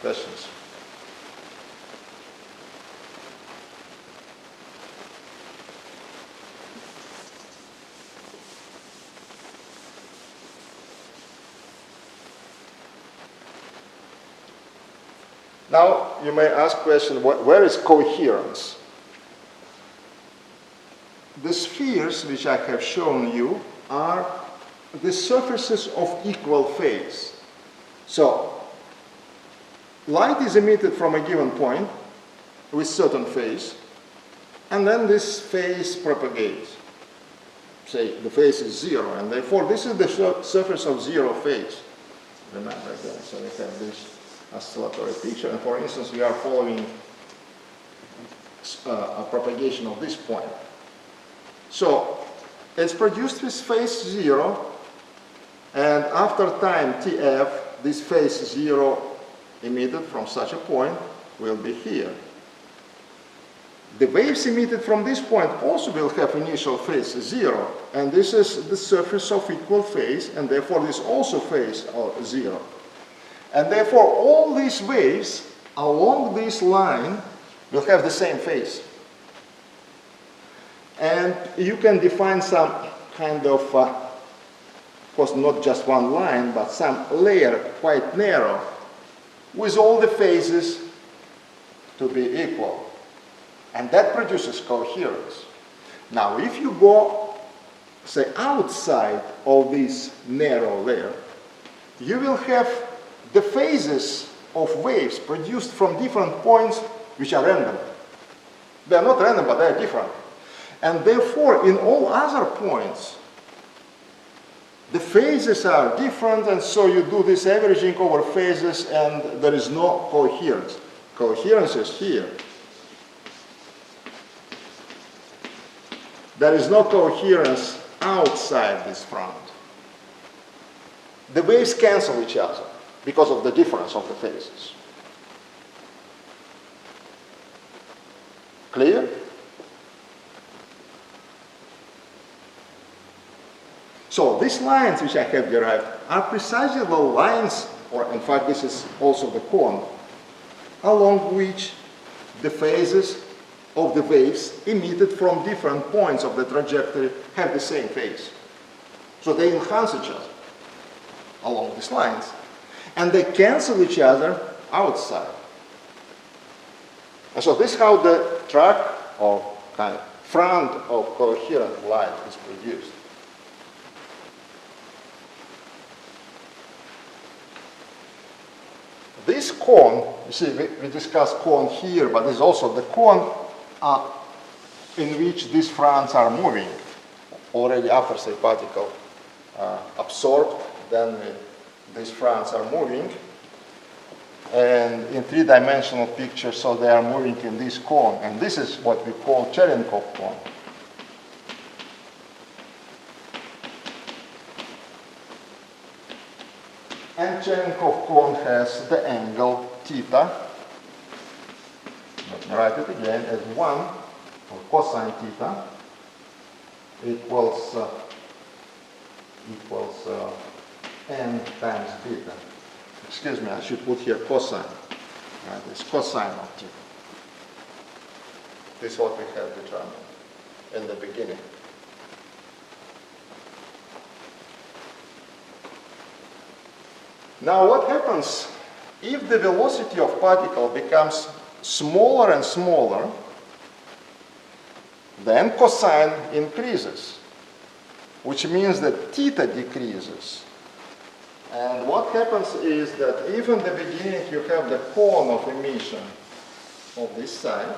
Questions? Now, you may ask question, where is coherence? The spheres which I have shown you are the surfaces of equal phase. So, light is emitted from a given point with certain phase, and then this phase propagates. Say the phase is 0, and therefore this is the surface of 0 phase. Remember that. So we have this oscillatory picture, and for instance, we are following a propagation of this point. So it's produced with phase 0, and after time tf, this phase 0 emitted from such a point will be here. The waves emitted from this point also will have initial phase 0, and this is the surface of equal phase, and therefore this also phase 0. And therefore all these waves along this line will have the same phase. And you can define some kind of course not just one line, but some layer quite narrow, with all the phases to be equal. And that produces coherence. Now, if you go, say, outside of this narrow layer, you will have the phases of waves produced from different points which are random. They are not random, but they are different. And therefore, in all other points, the phases are different, and so you do this averaging over phases, and there is no coherence. Coherence is here. there is no coherence outside this front. The waves cancel each other because of the difference of the phases. Clear? So these lines which I have derived are precisely the lines, or in fact this is also the cone, along which the phases of the waves emitted from different points of the trajectory have the same phase. So they enhance each other along these lines, and they cancel each other outside. And so this is how the track or kind of front of coherent light is produced. This cone, you see, we discussed cone here, but there's also the cone in which these fronts are moving. Already after, say, particle absorbed, then these fronts are moving. And in three-dimensional picture, so they are moving in this cone. And this is what we call Cherenkov cone. And Cherenkov cone has the angle theta. Let me write it again as 1, or cosine theta, equals n times beta. Excuse me, I should put here cosine. Right, it's cosine of theta. This is what we have determined in the beginning. Now what happens if the velocity of particle becomes smaller and smaller, then cosine increases, which means that theta decreases. And what happens is that if in the beginning you have the cone of emission of this side,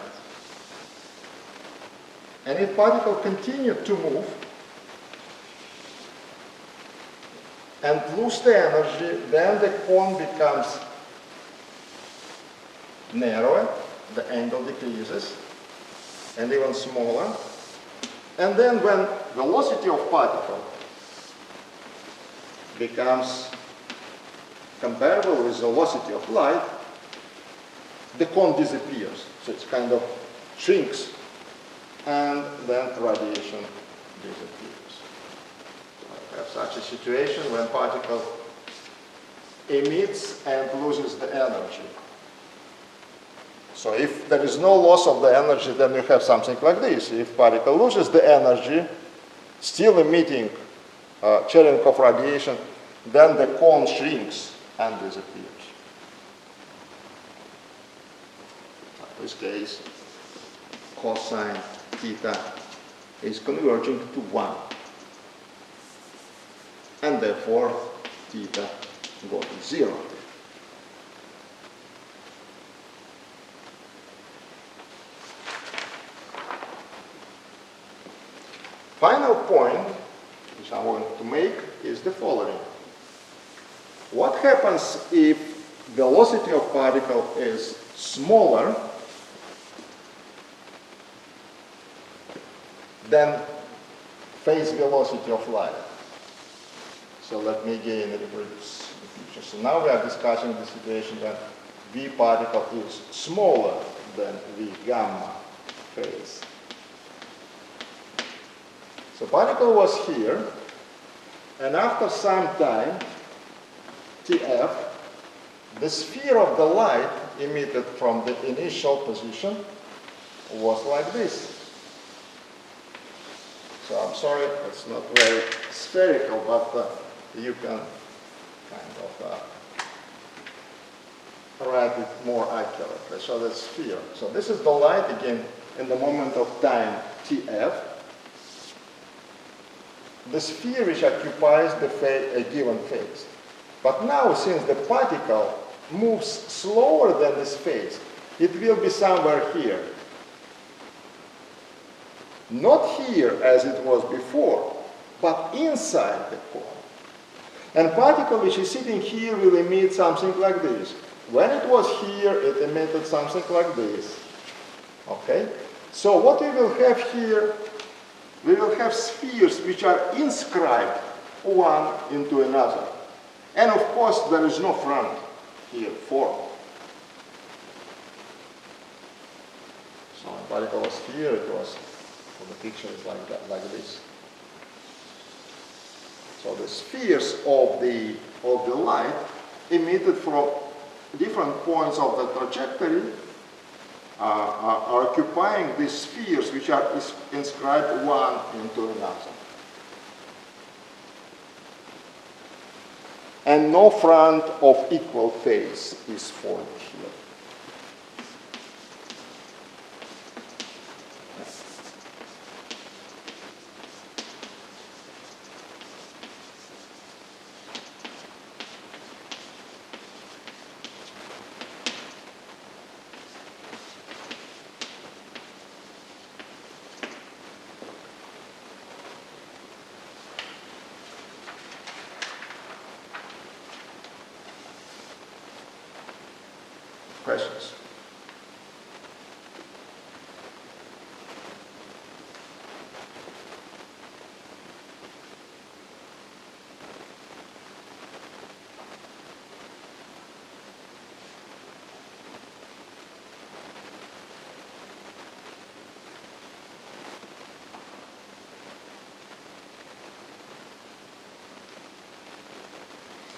and if particle continue to move and lose the energy, then the cone becomes narrower, the angle decreases, and even smaller. And then when velocity of particle becomes comparable with velocity of light, the cone disappears. So it kind of shrinks, and then radiation disappears. So I have such a situation when particle emits and loses the energy. So if there is no loss of the energy, then you have something like this. If particle loses the energy, still emitting Cherenkov radiation, then the cone shrinks and disappears. In this case, cosine theta is converging to 1. And therefore, theta goes to 0. Final point, which I want to make, is the following. What happens if velocity of particle is smaller than phase velocity of light? So let me again reproduce the picture. So now we are discussing the situation when V particle is smaller than V gamma phase. So particle was here, and after some time, Tf, the sphere of the light emitted from the initial position was like this. So I'm sorry, it's not very spherical, but you can kind of write it more accurately. So the sphere. So this is the light again in the moment of time Tf. The sphere which occupies a given phase. But now, since the particle moves slower than this phase, it will be somewhere here. Not here as it was before, but inside the cone. And particle which is sitting here will emit something like this. When it was here, it emitted something like this. Okay? So what we will have here we will have spheres which are inscribed one into another. And of course, there is no front here formed. So a particle sphere, it was, so the picture is like that, like this. So the spheres of the light emitted from different points of the trajectory are occupying these spheres which are inscribed one into another. And no front of equal phase is formed here. Questions?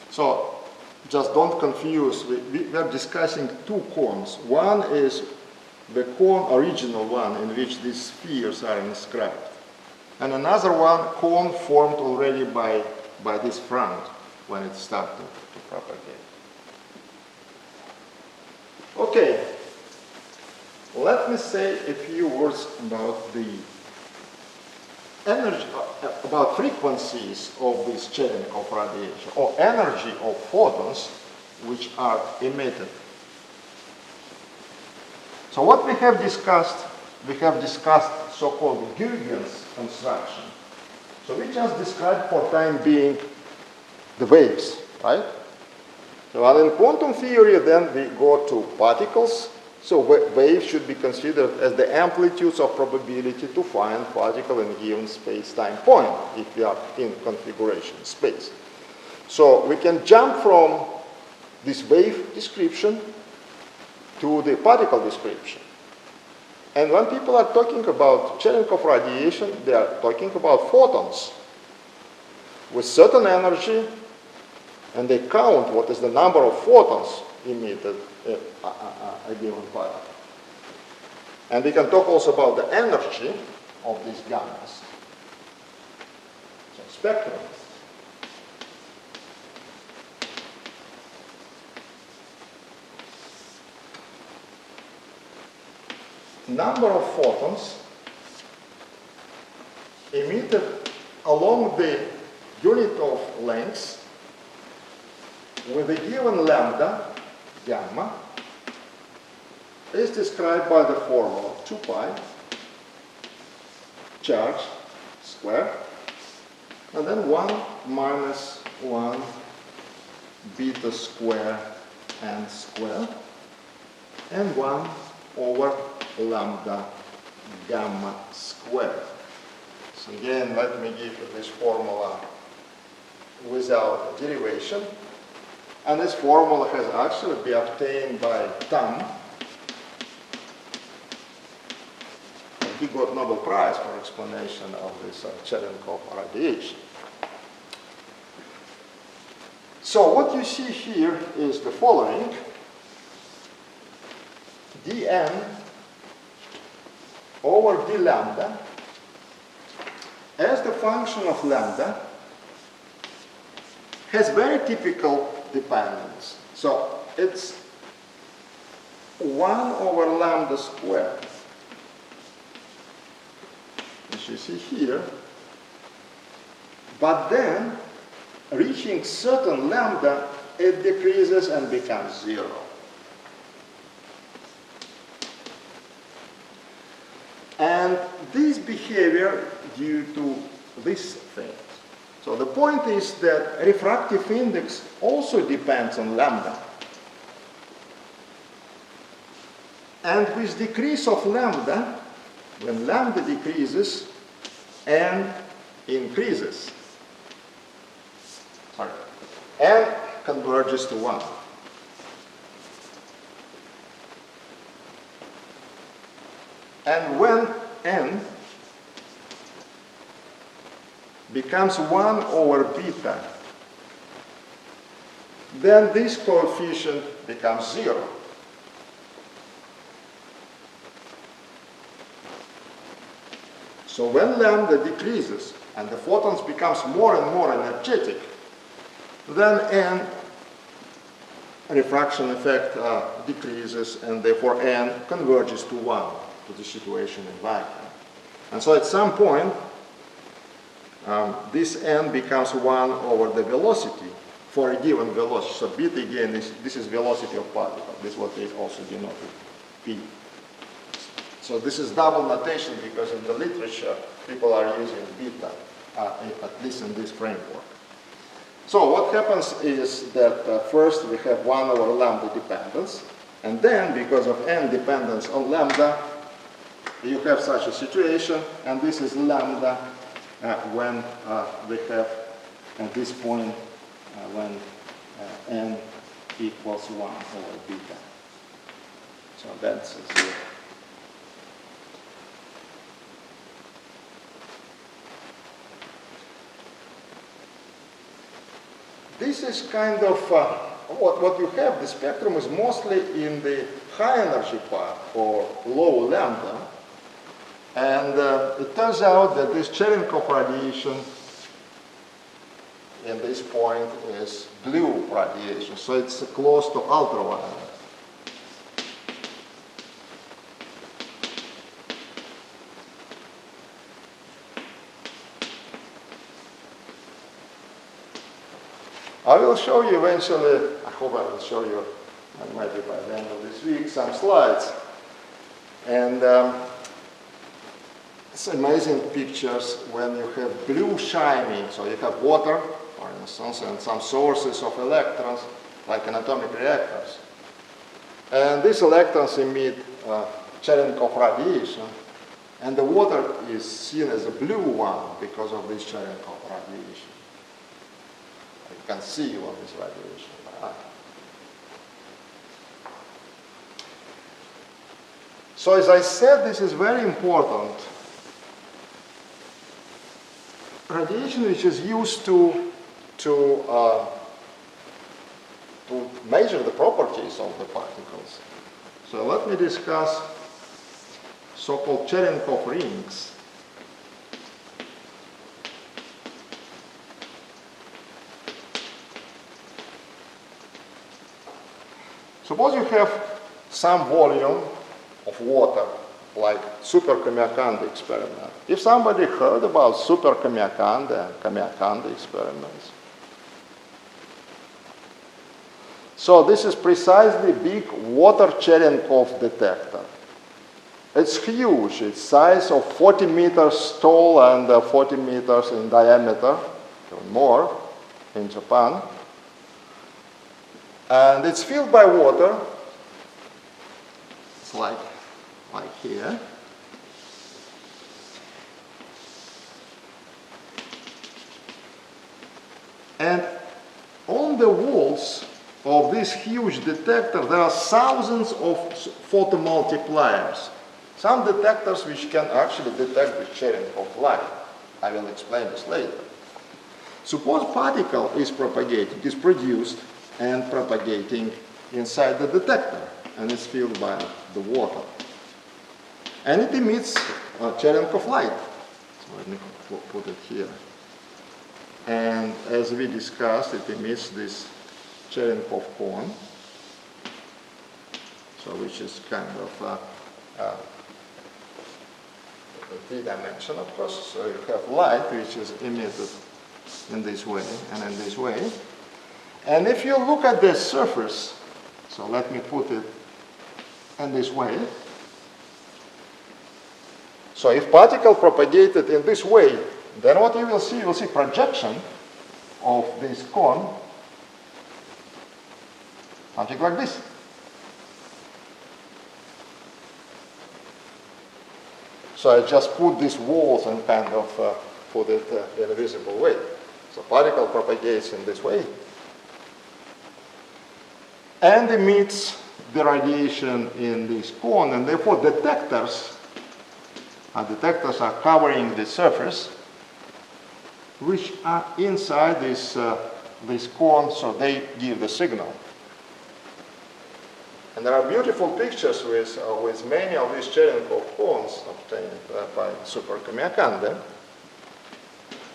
So, just don't confuse, we are discussing two cones. One is the cone, original one, in which these spheres are inscribed. And another one, cone formed already by this front when it started to propagate. Okay, let me say a few words about the energy, about frequencies of this Cherenkov radiation, or energy of photons which are emitted. So what we have discussed so-called Huygens construction. So we just described for time being the waves, right? So and in quantum theory then we go to particles. So waves should be considered as the amplitudes of probability to find particle in a given space-time point if we are in configuration space. So we can jump from this wave description to the particle description. And when people are talking about Cherenkov radiation, they are talking about photons with certain energy, and they count what is the number of photons emitted a given particle. And we can talk also about the energy of these gammas. So spectrum. Number of photons emitted along the unit of length with a given lambda, gamma, is described by the formula 2 pi charge square, and then 1 minus 1 beta square n square, and 1 over lambda gamma square. So again, let me give you this formula without derivation. And this formula has actually been obtained by Tam. He got Nobel Prize for explanation of this Cherenkov radiation. So what you see here is the following. dn over d lambda as the function of lambda has very typical dependence. So it's 1 over lambda squared, which you see here, but then reaching certain lambda, it decreases and becomes 0. And this behavior due to this thing. So the point is that refractive index also depends on lambda. And with decrease of lambda, when lambda decreases, n increases. Sorry. N converges to 1. And when n becomes 1 over beta, then this coefficient becomes 0. So when lambda decreases and the photons becomes more and more energetic, then n refraction effect decreases, and therefore n converges to 1, to the situation in vacuum. And so at some point, this n becomes 1 over the velocity for a given velocity. So beta again, this is velocity of particle. This is what they also denoted p. So this is double notation because in the literature people are using beta, at least in this framework. So what happens is that first we have 1 over lambda dependence, and then because of n dependence on lambda, you have such a situation, and this is lambda when we have at this point when n equals 1 over beta. So that's 0. This is kind of what you have. The spectrum is mostly in the high energy part, or low lambda. And it turns out that this Cherenkov radiation in this point is blue radiation. So it's close to ultraviolet. I will show you eventually, I hope I will show you, maybe by the end of this week, some slides. And it's amazing pictures when you have blue shining, so you have water, for instance, and some sources of electrons, like in atomic reactors. And these electrons emit Cherenkov radiation, and the water is seen as a blue one because of this Cherenkov radiation. You can see all this radiation. So as I said, this is very important. Radiation which is used to measure the properties of the particles. So let me discuss so-called Cherenkov rings. Suppose you have some volume of water, like Super Kamiokande experiment. If somebody heard about Super Kamiokande and Kamiokande experiments. So this is precisely big water Cherenkov detector. It's huge. It's size of 40 meters tall and 40 meters in diameter, even more, in Japan. And it's filled by water. It's like here. And on the walls of this huge detector, there are thousands of photomultipliers. Some detectors which can actually detect the Cherenkov light. I will explain this later. Suppose particle is propagated, is produced and propagating inside the detector, and it's filled by the water. And it emits Cherenkov light. So let me put it here. And as we discussed, it emits this Cherenkov cone, so which is kind of three-dimensional, of course. So you have light which is emitted in this way and in this way. And if you look at the surface, so let me put it in this way. So if particle propagated in this way, then what you will see projection of this cone, something like this. So I just put these walls and kind of put it in a visible way. So particle propagates in this way and emits the radiation in this cone, and therefore detectors are covering the surface, which are inside this cone, so they give the signal. And there are beautiful pictures with many of these Cherenkov cones obtained by Super Kamiakande.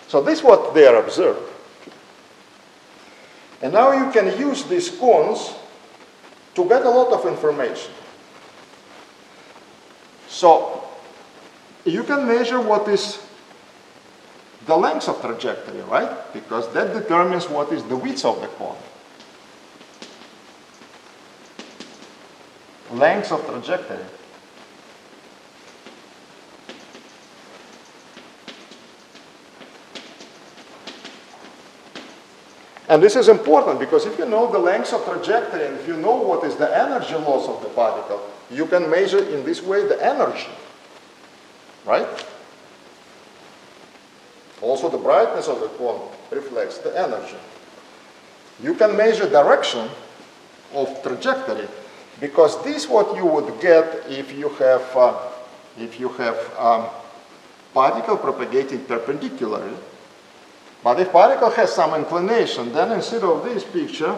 So this is what they are observed. And now you can use these cones to get a lot of information. So you can measure what is the length of trajectory, right? Because that determines what is the width of the cone. Length of trajectory. And this is important because if you know the length of trajectory and if you know what is the energy loss of the particle, you can measure in this way the energy, right? Also the brightness of the cone reflects the energy. You can measure direction of trajectory because this is what you would get if you have particle propagating perpendicularly. But if particle has some inclination, then instead of this picture,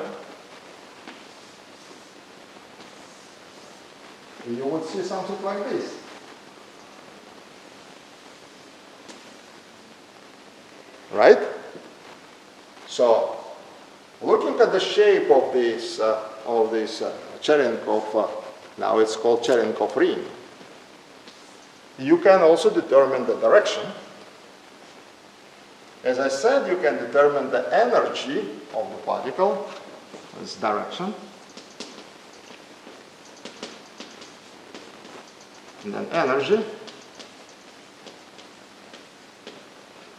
you would see something like this. Right? So, looking at the shape of this Cherenkov, now it's called Cherenkov ring, you can also determine the direction. As I said, you can determine the energy of the particle, its direction, and then energy.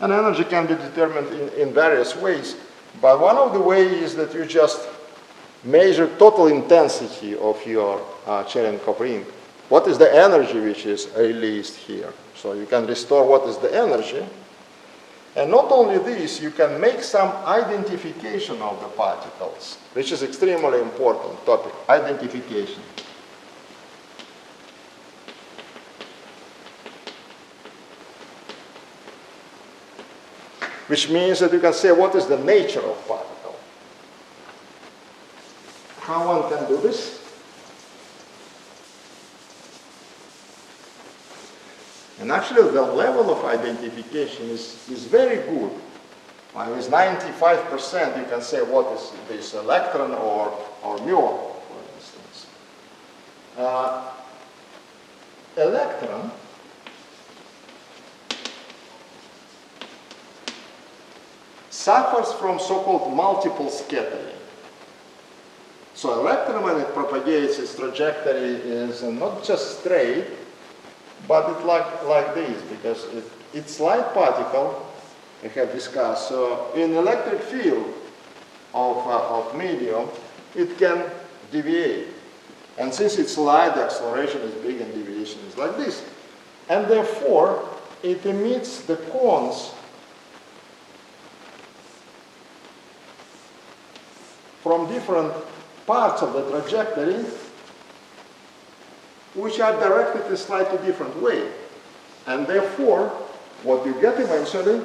And energy can be determined in various ways, but one of the ways is that you just measure total intensity of your Cherenkov ring. What is the energy which is released here? So you can restore what is the energy. And not only this, you can make some identification of the particles, which is extremely important topic, identification. Which means that you can say what is the nature of particle. How one can do this? And actually the level of identification is very good. With 95% you can say what is this electron or muon, for instance. Electron suffers from so-called multiple scattering. So electron, when it propagates, its trajectory is not just straight, but it's like this, because it's light particle, we have discussed. So in electric field of medium, it can deviate. And since it's light, the acceleration is big and deviation is like this. And therefore, it emits the cones from different parts of the trajectory which are directed a slightly different way. And therefore, what you get eventually,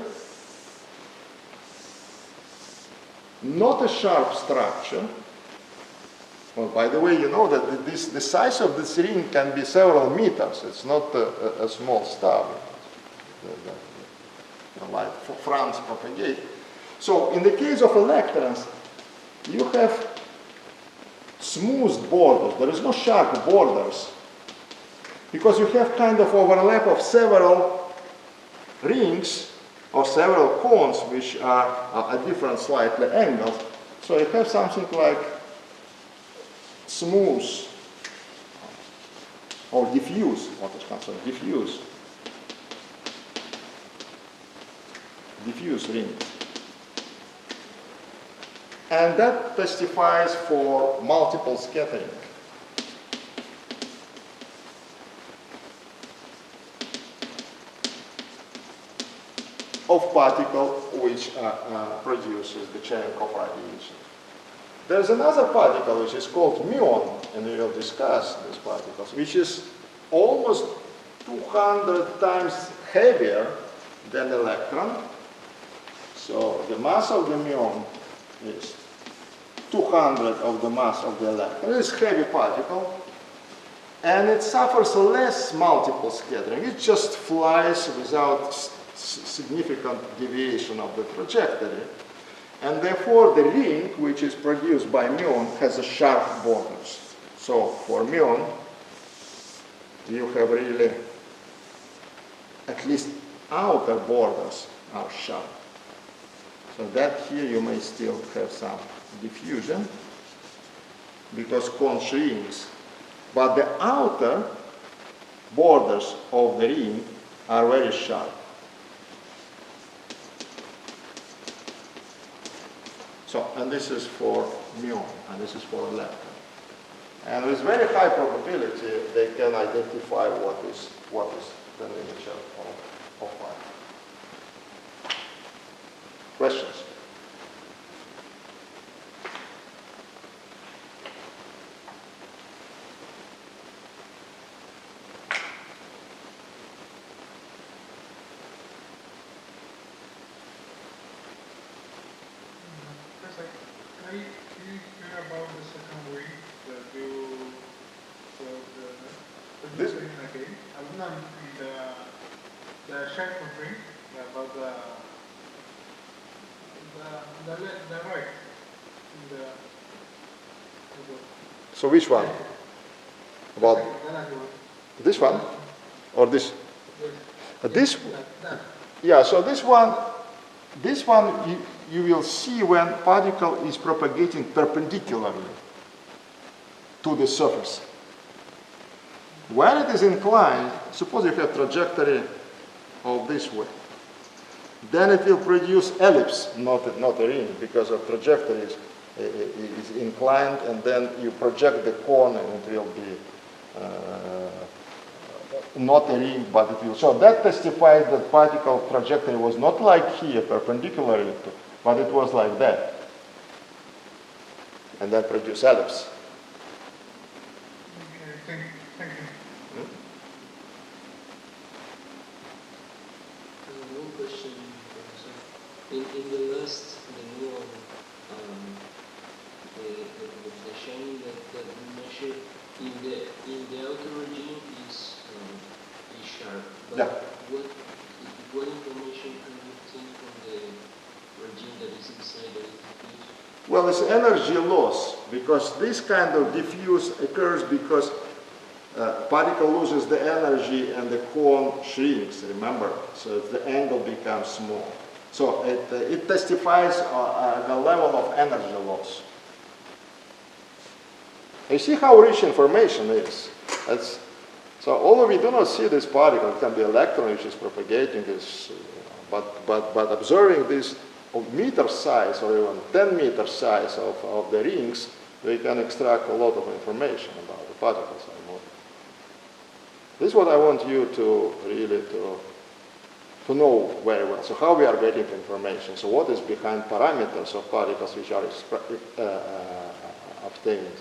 not a sharp structure. Well, by the way, you know that the size of this ring can be several meters. It's not a small stuff. The light fronts propagate. So in the case of electrons, you have smooth borders. There is no sharp borders, because you have kind of overlap of several rings or several cones which are at different slightly angles. So you have something like smooth or diffuse, what is considered diffuse rings. And that testifies for multiple scattering. of particle which produces the Cherenkov radiation. There's another particle which is called Muon, and we will discuss these particles, which is almost 200 times heavier than the electron. So the mass of the Muon is 200 of the mass of the electron. It's a heavy particle, and it suffers less multiple scattering. It just flies without significant deviation of the trajectory. And therefore, the ring, which is produced by Muon, has a sharp borders. So for Muon, you have really, at least outer borders are sharp. So that here you may still have some diffusion, because cone shrinks. But the outer borders of the ring are very sharp. So, and this is for Muon, and this is for electron. And with very high probability, they can identify what is the nature of light. Questions? Can you hear about the second ring that you This ring again? I'm not in the Cherenkov ring about the right. So which one? About this one? Or this? This? Yeah, so this one you will see when particle is propagating perpendicularly to the surface. When it is inclined, suppose you have trajectory of this way, then it will produce ellipse, not a ring, because of trajectory is inclined, and then you project the cone and it will be not a ring, but it will. So that testifies that particle trajectory was not like here, perpendicularly, but it was like that. And then produce ellipse. Okay, thank you. One question, Professor. In the last, the Muon, the shining that we measured in the outer regime is sharp. But Yeah. what information can you obtain from the regime that is inside the ICTP? Well, it's energy loss, because this kind of diffuse occurs because particle loses the energy and the cone shrinks, remember? So the angle becomes small. So it testifies the level of energy loss. You see how rich information is. So although we do not see this particle, it can be electron which is propagating this, but observing this meter size or even 10 meter size of the rings, we can extract a lot of information about the particles. This is what I want you to really to know very well. So how we are getting information. So what is behind parameters of particles which are obtained.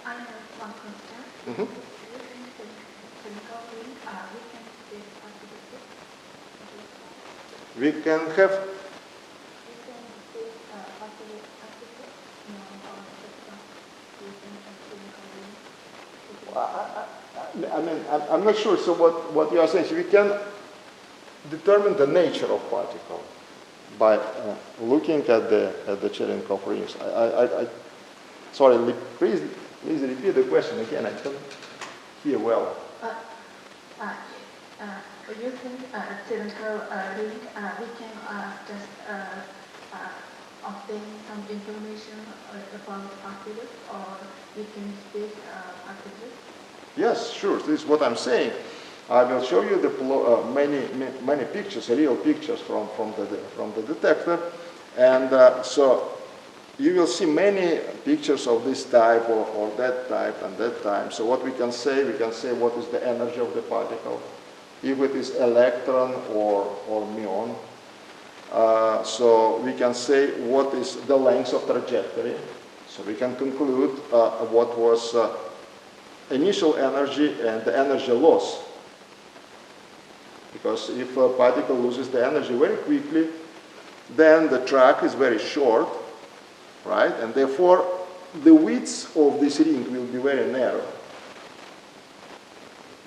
I have one question. Mm-hmm. Using chemical ring, we can state particles. We can have, We can state particles, no, or just using a chemical ring. I mean, I'm not sure. So what you are saying is we can determine the nature of particle by looking at the Cherenkov rings. Sorry, please repeat the question again. I can't hear well. Using Cherenkov ring, we can just obtain some information about particles, or we can state particles. Yes, sure. This is what I'm saying. I will show you the many pictures, real pictures from the detector, and so you will see many pictures of this type or that type and that type. So what we can say what is the energy of the particle, if it is electron or muon. So we can say what is the length of trajectory. So we can conclude what was initial energy and the energy loss. Because if a particle loses the energy very quickly, then the track is very short, right? And therefore, the width of this ring will be very narrow.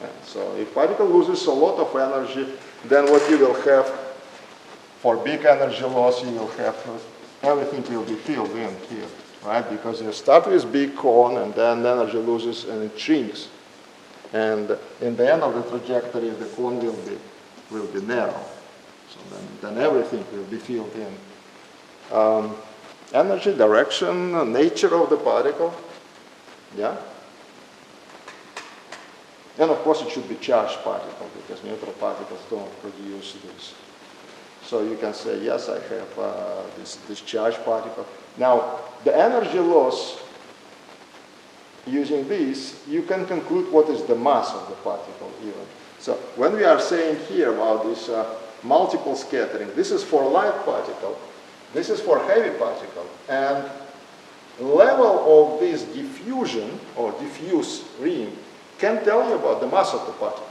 And so if particle loses a lot of energy, then what you will have for big energy loss, you will have everything will be filled in here, right? Because you start with big cone and then energy loses and it shrinks. And in the end of the trajectory, the cone will be narrow. So then everything will be filled in. Energy, direction, nature of the particle, yeah? And of course it should be charged particle because neutral particles don't produce this. So you can say, yes, I have this charged particle. Now, the energy loss, using this, you can conclude what is the mass of the particle even. So when we are saying here about this multiple scattering, this is for light particle, this is for heavy particle, and level of this diffusion or diffuse ring can tell you about the mass of the particle.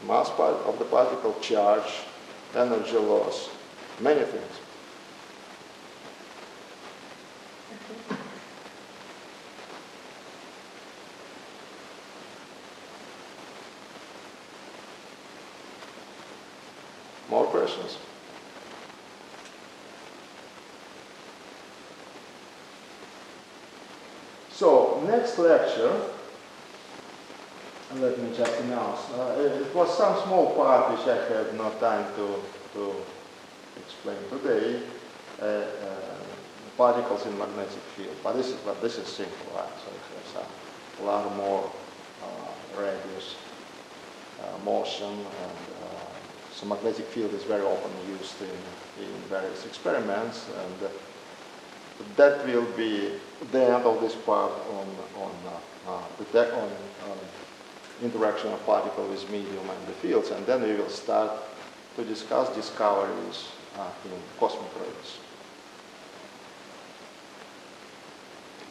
Mass of the particle, charge, energy loss, many things. More questions? So, next lecture, let me just announce. It was some small part which I had no time to explain today. Particles in magnetic field, but this is simple, right? So it has a lot more radius, motion, and so magnetic field is very often used in various experiments, and that will be the end of this part on interaction of particle with medium and the fields, and then we will start to discuss discoveries in cosmic rays.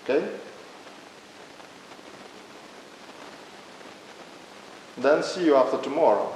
Okay? Then see you after tomorrow.